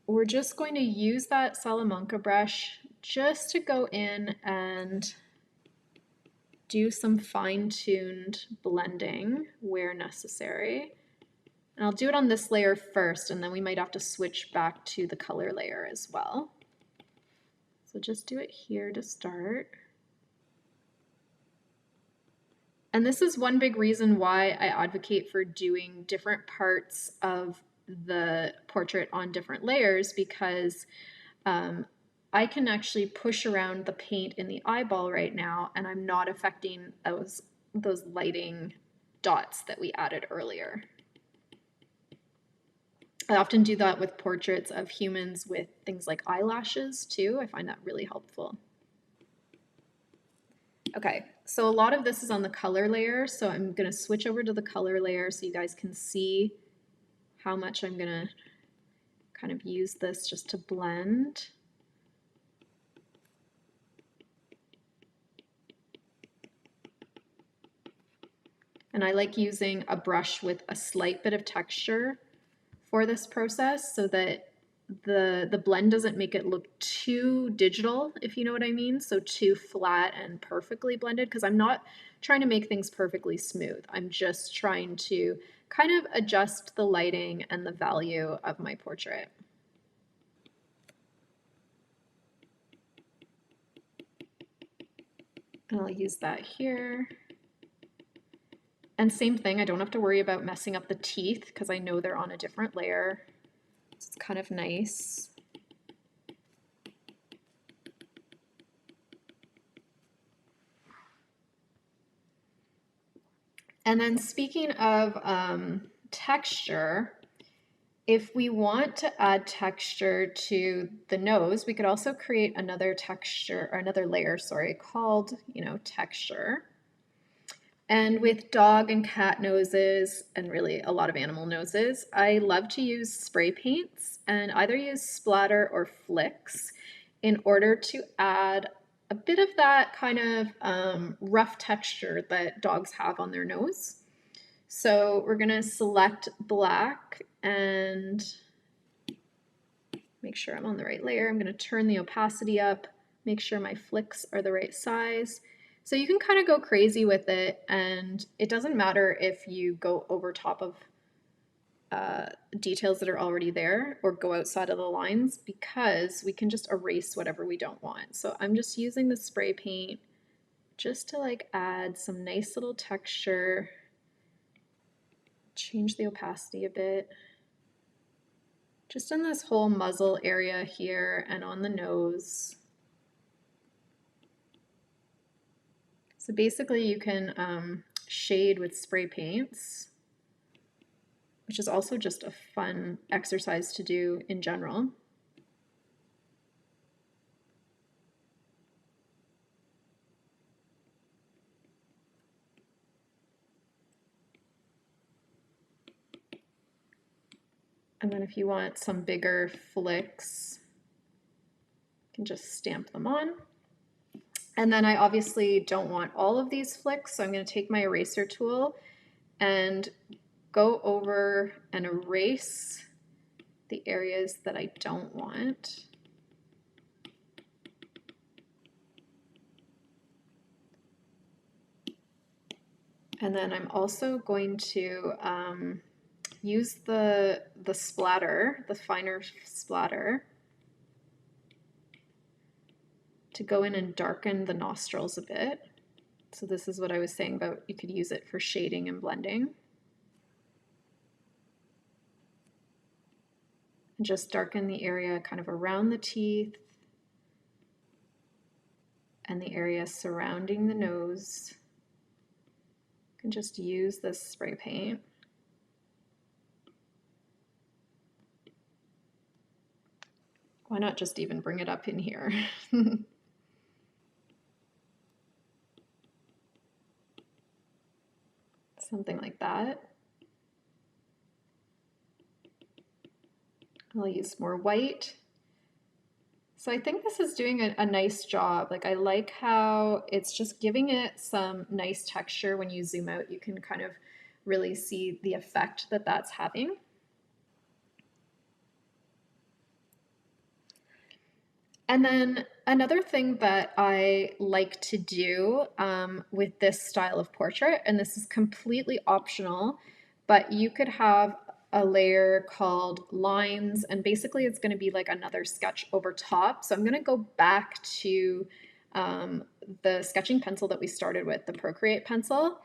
we're just going to use that Salamanca brush just to go in and do some fine-tuned blending where necessary. And I'll do it on this layer first, and then we might have to switch back to the color layer as well. So just do it here to start. And this is one big reason why I advocate for doing different parts of the portrait on different layers, because I can actually push around the paint in the eyeball right now, and I'm not affecting those lighting dots that we added earlier. I often do that with portraits of humans with things like eyelashes too. I find that really helpful. Okay, so a lot of this is on the color layer, so I'm going to switch over to the color layer so you guys can see how much I'm going to kind of use this just to blend. And I like using a brush with a slight bit of texture for this process so that the blend doesn't make it look too digital, if you know what I mean, so too flat and perfectly blended, because I'm not trying to make things perfectly smooth. I'm just trying to kind of adjust the lighting and the value of my portrait. And I'll use that here. And same thing, I don't have to worry about messing up the teeth because I know they're on a different layer. It's kind of nice. And then speaking of texture, if we want to add texture to the nose, we could also create another texture, or another layer, sorry, called, texture. And with dog and cat noses, and really a lot of animal noses, I love to use spray paints and either use splatter or flicks in order to add a bit of that kind of rough texture that dogs have on their nose. So we're going to select black and make sure I'm on the right layer. I'm going to turn the opacity up, make sure my flicks are the right size. So you can kind of go crazy with it, and it doesn't matter if you go over top of details that are already there or go outside of the lines, because we can just erase whatever we don't want. So I'm just using the spray paint just to like add some nice little texture, change the opacity a bit. Just in this whole muzzle area here and on the nose. So basically you can shade with spray paints, which is also just a fun exercise to do in general. And then if you want some bigger flicks, you can just stamp them on. And then I obviously don't want all of these flicks, so I'm going to take my eraser tool and go over and erase the areas that I don't want. And then I'm also going to use the splatter, the finer splatter, to go in and darken the nostrils a bit. So this is what I was saying about you could use it for shading and blending. And just darken the area kind of around the teeth and the area surrounding the nose. You can just use this spray paint. Why not just even bring it up in here? Something like that. I'll use more white. So I think this is doing a nice job. Like, I like how it's just giving it some nice texture. When you zoom out, you can kind of really see the effect that that's having. And then another thing that I like to do with this style of portrait, and this is completely optional, but you could have a layer called lines, and basically it's going to be like another sketch over top. So I'm going to go back to the sketching pencil that we started with, the Procreate pencil,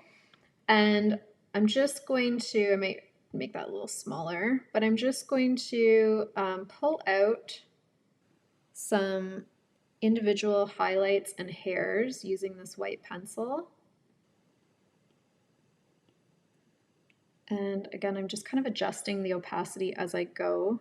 and I'm just going to, I might make that a little smaller, but I'm just going to pull out some individual highlights and hairs using this white pencil. And again, I'm just kind of adjusting the opacity as I go.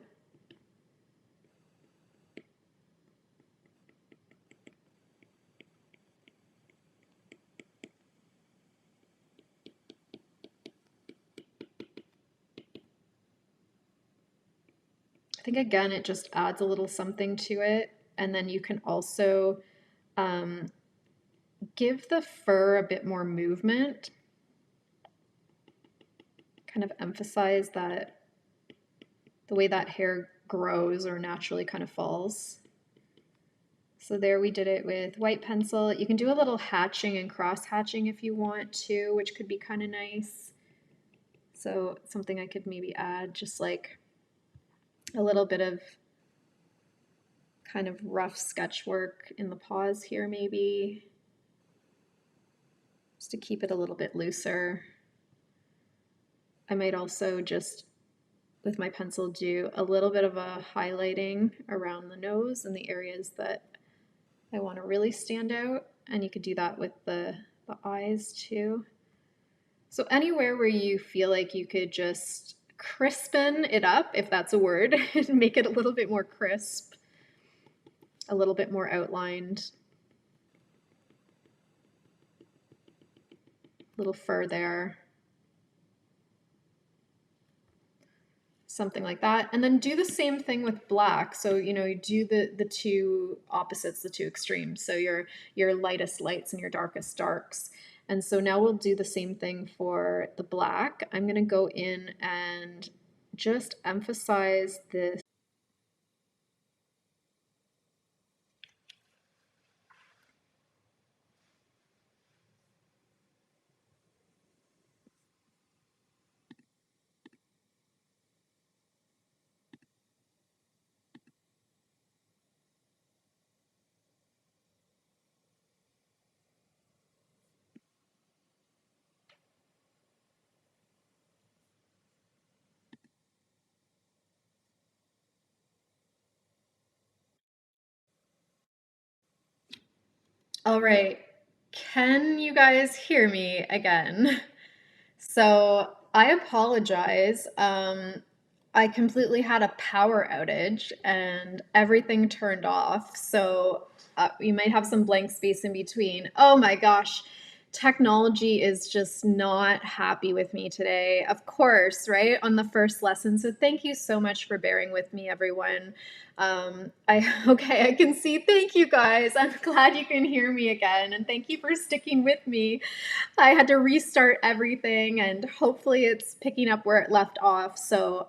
I think again, it just adds a little something to it. And then you can also give the fur a bit more movement, kind of emphasize that the way that hair grows or naturally kind of falls. So there we did it with white pencil. You can do a little hatching and cross hatching if you want to, which could be kind of nice. So something I could maybe add, just like a little bit of kind of rough sketch work in the paws here maybe, just to keep it a little bit looser. I might also just, with my pencil, do a little bit of a highlighting around the nose and the areas that I want to really stand out. And you could do that with the eyes too. So anywhere where you feel like you could just crispen it up, if that's a word, and make it a little bit more crisp, a little bit more outlined. Little fur there. Something like that. And then do the same thing with black. So, you know, you do the two opposites, the two extremes. So your lightest lights and your darkest darks. And so now we'll do the same thing for the black. I'm going to go in and just emphasize this. All right. Can you guys hear me again? So I apologize. I completely had a power outage and everything turned off. So you might have some blank space in between. Oh my gosh, technology is just not happy with me today. Of course, right? On the first lesson. So thank you so much for bearing with me, everyone. Okay, I can see. Thank you guys. I'm glad you can hear me again. And thank you for sticking with me. I had to restart everything and hopefully it's picking up where it left off. So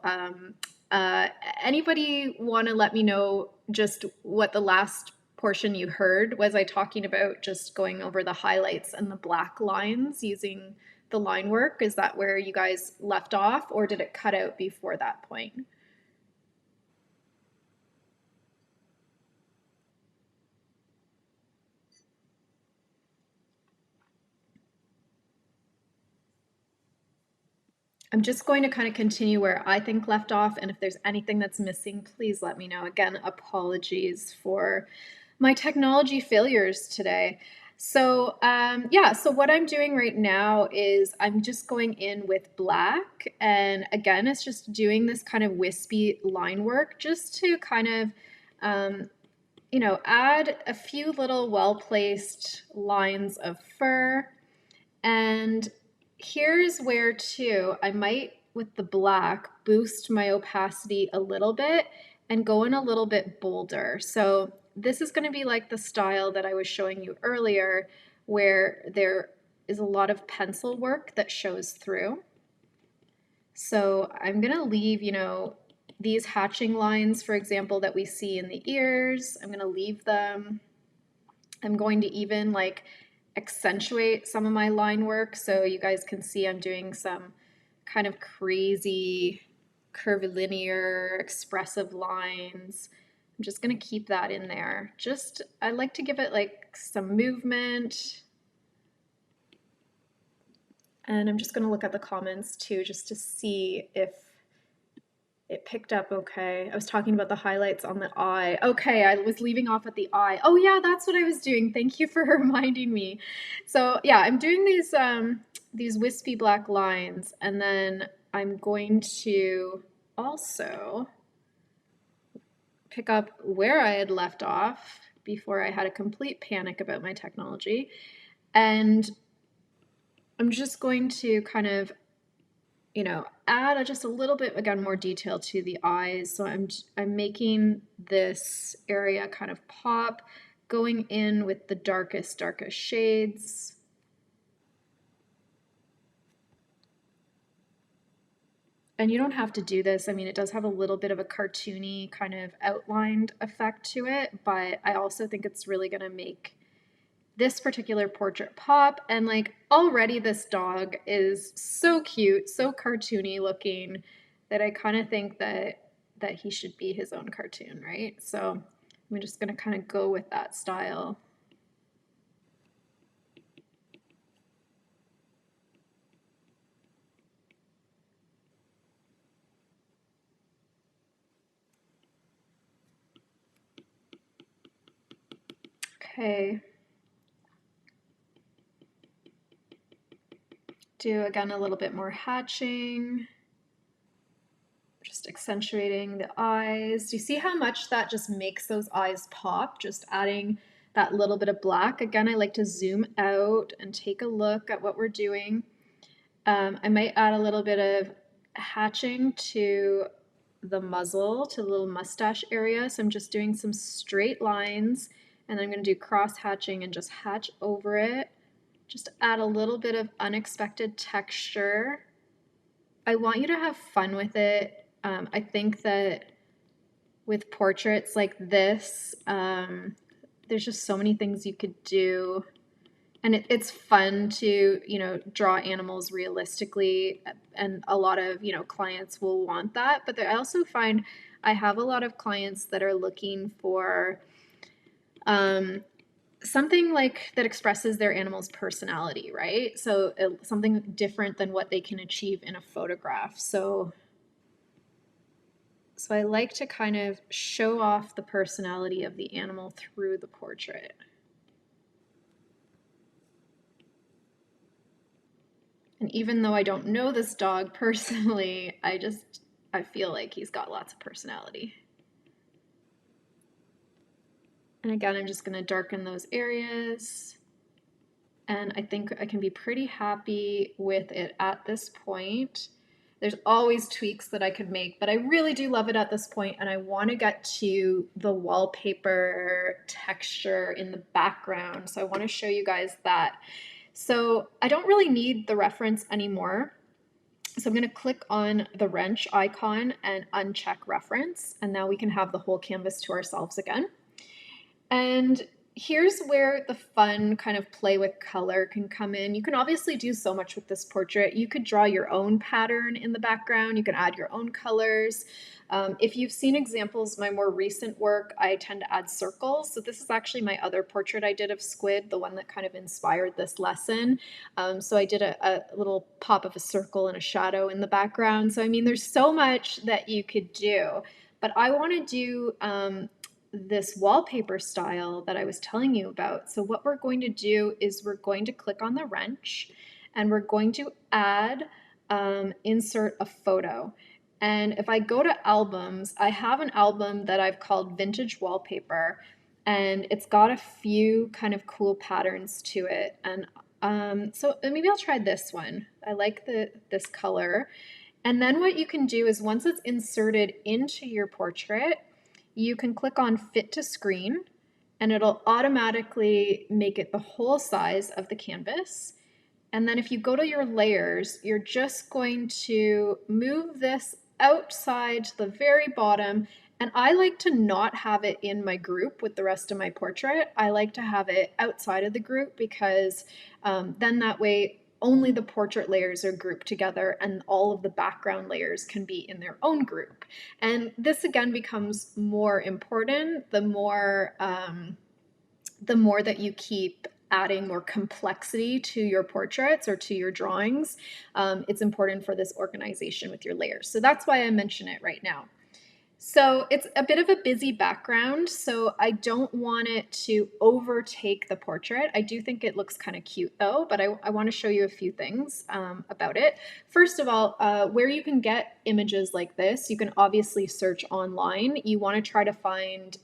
anybody want to let me know just what the last portion you heard? Was I talking about just going over the highlights and the black lines using the line work? Is that where you guys left off, or did it cut out before that point? I'm just going to kind of continue where I think left off, and if there's anything that's missing, please let me know. Again, apologies for my technology failures today. So yeah, so what I'm doing right now is I'm just going in with black, and again, it's just doing this kind of wispy line work just to kind of you know, add a few little well-placed lines of fur. And here's where too, I might, with the black, boost my opacity a little bit and go in a little bit bolder. So this is going to be like the style that I was showing you earlier, where there is a lot of pencil work that shows through. So I'm going to leave, you know, these hatching lines, for example, that we see in the ears. I'm going to leave them. I'm going to even like accentuate some of my line work so you guys can see I'm doing some kind of crazy curvilinear expressive lines. I'm just going to keep that in there. Just, I like to give it like some movement. And I'm just going to look at the comments too, just to see if it picked up okay. I was talking about the highlights on the eye. Okay, I was leaving off at the eye. Oh yeah, that's what I was doing. Thank you for reminding me. So yeah, I'm doing these wispy black lines, and then I'm going to also pick up where I had left off before I had a complete panic about my technology. And I'm just going to kind of, you know, add just a little bit, again, more detail to the eyes. So I'm making this area kind of pop, going in with the darkest shades. And you don't have to do this. I mean, it does have a little bit of a cartoony kind of outlined effect to it, but I also think it's really going to make this particular portrait pop. And like already this dog is so cute, so cartoony looking, that I kind of think that he should be his own cartoon, right? So I'm just going to kind of go with that style. Okay. Do again a little bit more hatching. Just accentuating the eyes. Do you see how much that just makes those eyes pop? Just adding that little bit of black. Again, I like to zoom out and take a look at what we're doing. I might add a little bit of hatching to the muzzle, to the little mustache area. So I'm just doing some straight lines, and I'm going to do cross hatching and just hatch over it. Just add a little bit of unexpected texture. I want you to have fun with it. I think that with portraits like this, there's just so many things you could do. And it's fun to, you know, draw animals realistically, and a lot of, you know, clients will want that. But I also find I have a lot of clients that are looking for something like that expresses their animal's personality, right? So something different than what they can achieve in a photograph. So I like to kind of show off the personality of the animal through the portrait. And even though I don't know this dog personally, I feel like he's got lots of personality. And again, I'm just going to darken those areas. And I think I can be pretty happy with it at this point. There's always tweaks that I could make, but I really do love it at this point, and I want to get to the wallpaper texture in the background. So I want to show you guys that. So I don't really need the reference anymore. So I'm going to click on the wrench icon and uncheck reference, and now we can have the whole canvas to ourselves again. And here's where the fun kind of play with color can come in. You can obviously do so much with this portrait. You could draw your own pattern in the background. You can add your own colors. If you've seen examples, my more recent work, I tend to add circles. So this is actually my other portrait I did of squid, the one that kind of inspired this lesson. So I did a little pop of a circle and a shadow in the background. So I mean, there's so much that you could do, but I want to do this wallpaper style that I was telling you about. So what we're going to do is we're going to click on the wrench, and we're going to add, insert a photo. And if I go to albums, I have an album that I've called Vintage Wallpaper, and it's got a few kind of cool patterns to it. And so maybe I'll try this one. I like this color. And then what you can do is once it's inserted into your portrait, you can click on Fit to Screen, and it'll automatically make it the whole size of the canvas. And then if you go to your layers, you're just going to move this outside to the very bottom. And I like to not have it in my group with the rest of my portrait. I like to have it outside of the group because then that way only the portrait layers are grouped together and all of the background layers can be in their own group. And this again becomes more important the more that you keep adding more complexity to your portraits or to your drawings. It's important for this organization with your layers. So that's why I mention it right now. So it's a bit of a busy background, so I don't want it to overtake the portrait. I do think it looks kind of cute though, but I want to show you a few things about it. First of all, where you can get images like this, you can obviously search online. You want to try to find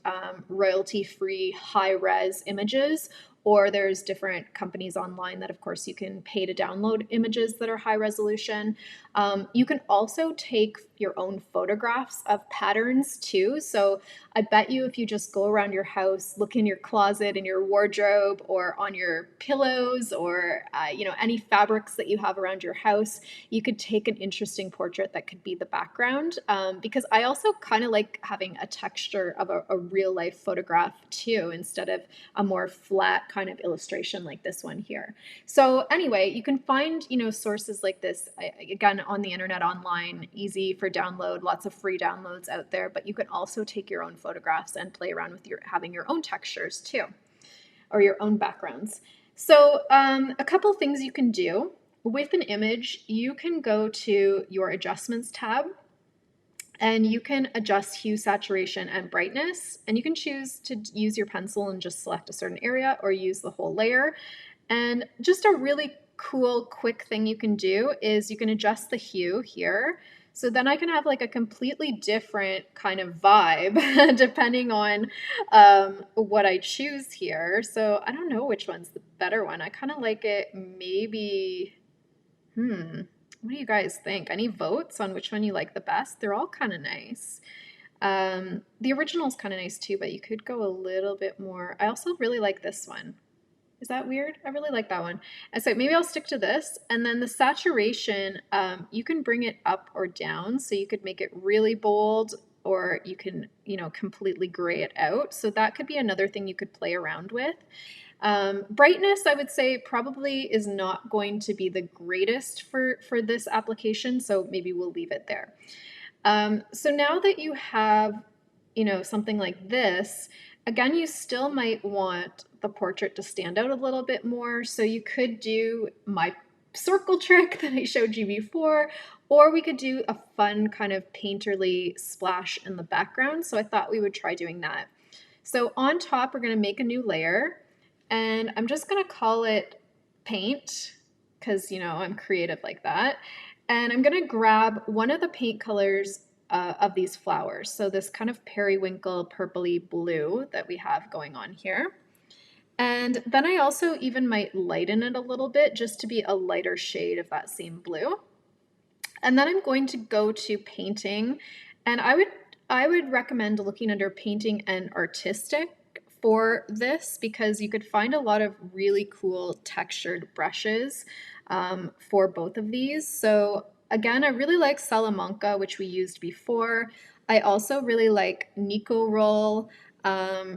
royalty-free high-res images, or there's different companies online that of course you can pay to download images that are high resolution. You can also take your own photographs of patterns too. So I bet you if you just go around your house, look in your closet, in your wardrobe, or on your pillows, or any fabrics that you have around your house, you could take an interesting portrait that could be the background. Because I also kind of like having a texture of a real life photograph too, instead of a more flat kind of illustration like this one here. So anyway, you can find sources like this again on the internet, online, easy for download, lots of free downloads out there, but you can also take your own photographs and play around with having your own textures too, or your own backgrounds. So a couple things you can do with an image. You can go to your adjustments tab and you can adjust hue, saturation, and brightness, and you can choose to use your pencil and just select a certain area or use the whole layer. And just a really cool, quick thing you can do is you can adjust the hue here. So then I can have like a completely different kind of vibe depending on what I choose here. So I don't know which one's the better one. I kind of like it maybe, what do you guys think? Any votes on which one you like the best? They're all kind of nice. The original's kind of nice too, but you could go a little bit more. I also really like this one. Is that weird? I really like that one. And so maybe I'll stick to this. And then the saturation, you can bring it up or down. So you could make it really bold, or you can, completely gray it out. So that could be another thing you could play around with. Brightness, I would say, probably is not going to be the greatest for this application. So maybe we'll leave it there. So now that you have, something like this, again, you still might want the portrait to stand out a little bit more. So you could do my circle trick that I showed you before, or we could do a fun kind of painterly splash in the background. So I thought we would try doing that. So on top, we're going to make a new layer, and I'm just going to call it paint because, I'm creative like that. And I'm going to grab one of the paint colors of these flowers. So this kind of periwinkle purpley blue that we have going on here. And then I also even might lighten it a little bit just to be a lighter shade of that same blue. And then I'm going to go to painting, and I would recommend looking under painting and artistic for this because you could find a lot of really cool textured brushes for both of these. So again, I really like Salamanca, which we used before. I also really like Nico Roll.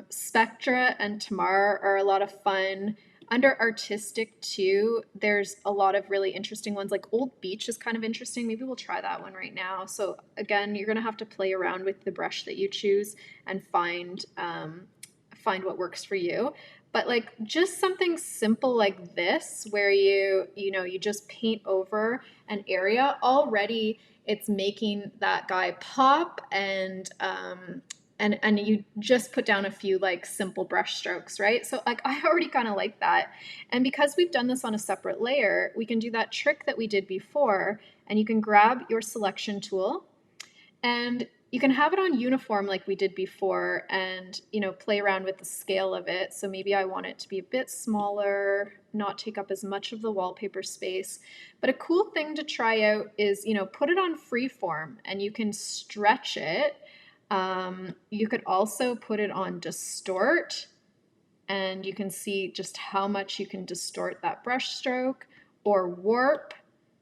Spectra and Tamar are a lot of fun. Under artistic too, there's a lot of really interesting ones. Like Old Beach is kind of interesting. Maybe we'll try that one right now. So again, you're gonna have to play around with the brush that you choose and find what works for you. But like just something simple like this, where you just paint over an area, already it's making that guy pop, and you just put down a few like simple brush strokes, right? So like I already kind of like that. And because we've done this on a separate layer, we can do that trick that we did before, and you can grab your selection tool And you can have it on uniform like we did before and, play around with the scale of it. So maybe I want it to be a bit smaller, not take up as much of the wallpaper space. But a cool thing to try out is, put it on freeform and you can stretch it. You could also put it on distort and you can see just how much you can distort that brush stroke, or warp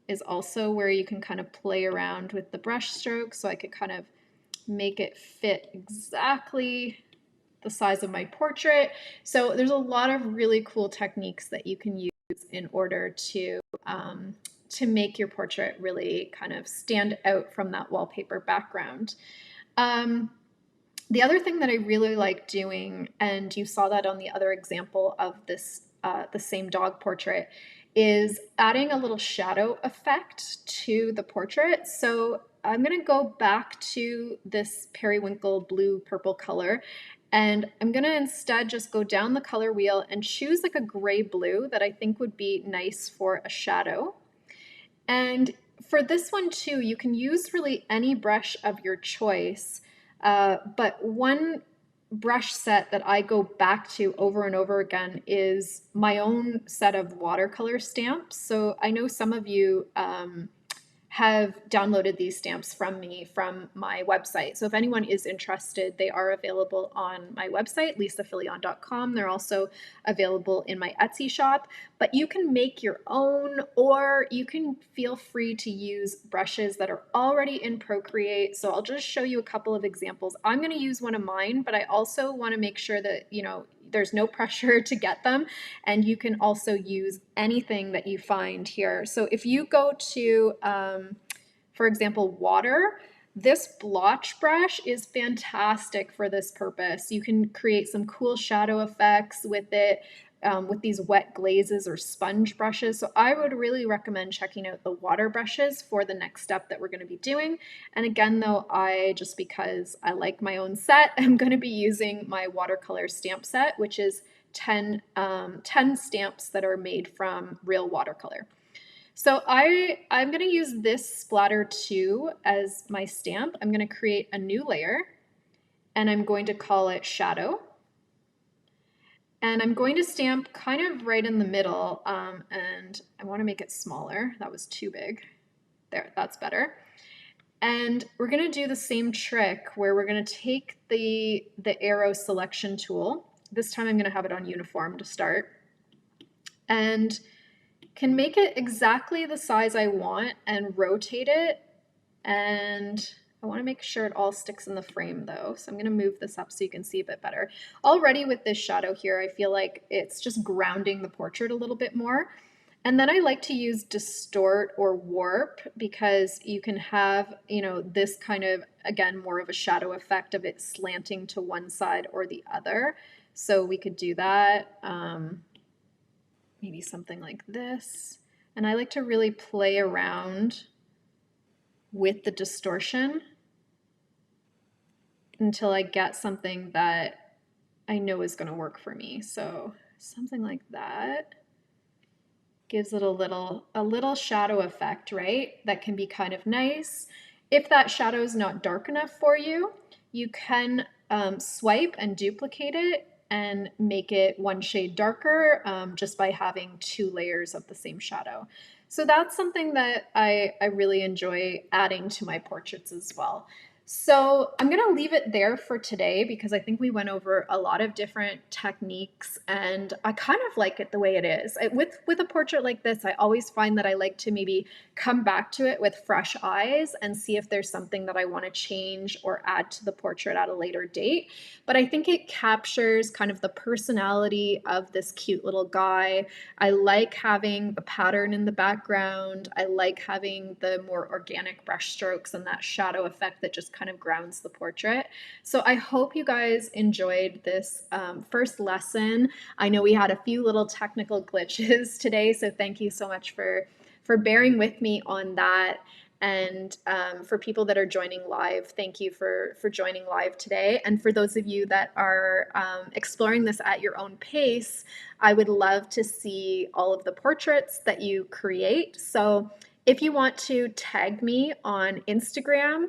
is also where you can kind of play around with the brush stroke. So I could kind of make it fit exactly the size of my portrait. So there's a lot of really cool techniques that you can use in order to make your portrait really kind of stand out from that wallpaper background. The other thing that I really like doing, and you saw that on the other example of this, the same dog portrait, is adding a little shadow effect to the portrait. So I'm gonna go back to this periwinkle blue purple color, and I'm gonna instead just go down the color wheel and choose like a gray blue that I think would be nice for a shadow. And for this one too, you can use really any brush of your choice. But one brush set that I go back to over and over again is my own set of watercolor stamps. So I know some of you have downloaded these stamps from me from my website. So if anyone is interested, they are available on my website, lisafilion.com. They're also available in my Etsy shop, but you can make your own, or you can feel free to use brushes that are already in Procreate. So I'll just show you a couple of examples. I'm going to use one of mine, but I also want to make sure that, there's no pressure to get them. And you can also use anything that you find here. So if you go to, for example, water, this blotch brush is fantastic for this purpose. You can create some cool shadow effects with it, with these wet glazes or sponge brushes. So I would really recommend checking out the water brushes for the next step that we're going to be doing. And again, though, just because I like my own set, I'm going to be using my watercolor stamp set, which is 10 stamps that are made from real watercolor. So I'm going to use this splatter 2 as my stamp. I'm going to create a new layer and I'm going to call it shadow. And I'm going to stamp kind of right in the middle, and I want to make it smaller. That was too big. There, that's better. And we're going to do the same trick where we're going to take the arrow selection tool. This time I'm going to have it on uniform to start, and can make it exactly the size I want and rotate it. And I want to make sure it all sticks in the frame though. So I'm going to move this up so you can see a bit better. Already with this shadow here, I feel like it's just grounding the portrait a little bit more. And then I like to use distort or warp because you can have, this kind of, again, more of a shadow effect of it slanting to one side or the other. So we could do that, maybe something like this. And I like to really play around with the distortion until I get something that I know is going to work for me. So something like that gives it a little shadow effect, right? That can be kind of nice. If that shadow is not dark enough for you, you can swipe and duplicate it and make it one shade darker just by having 2 layers of the same shadow. So that's something that I really enjoy adding to my portraits as well. So I'm going to leave it there for today because I think we went over a lot of different techniques and I kind of like it the way it is. With a portrait like this, I always find that I like to maybe come back to it with fresh eyes and see if there's something that I want to change or add to the portrait at a later date. But I think it captures kind of the personality of this cute little guy. I like having the pattern in the background. I like having the more organic brush strokes and that shadow effect that just kind of grounds the portrait. So I hope you guys enjoyed this first lesson. I know we had a few little technical glitches today, so thank you so much for bearing with me on that. And for people that are joining live, thank you for joining live today. And for those of you that are exploring this at your own pace, I would love to see all of the portraits that you create. So if you want to tag me on Instagram,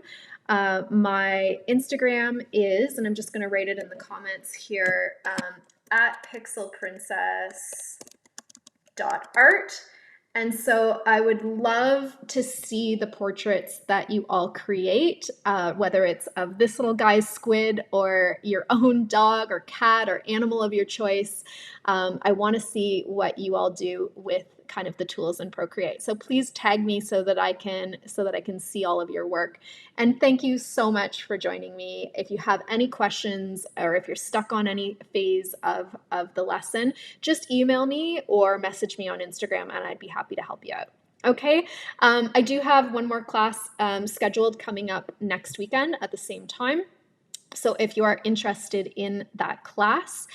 My Instagram is, and I'm just going to write it in the comments here, at pixelprincess.art. And so I would love to see the portraits that you all create, whether it's of this little guy's squid or your own dog or cat or animal of your choice. I want to see what you all do with kind of the tools in Procreate. So please tag me so that I can see all of your work. And thank you so much for joining me. If you have any questions or if you're stuck on any phase of the lesson, just email me or message me on Instagram and I'd be happy to help you out. Okay, I do have one more class scheduled coming up next weekend at the same time. So if you are interested in that class,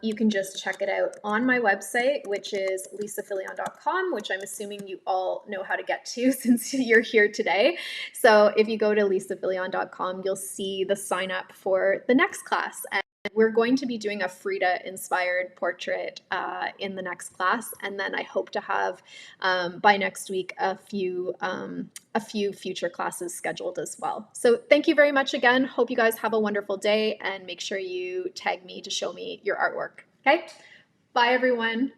you can just check it out on my website, which is lisafilion.com, which I'm assuming you all know how to get to since you're here today. So if you go to lisafilion.com, you'll see the sign up for the next class. And we're going to be doing a Frida-inspired portrait in the next class, and then I hope to have by next week a few future classes scheduled as well. So thank you very much again. Hope you guys have a wonderful day, and make sure you tag me to show me your artwork. Okay, bye everyone.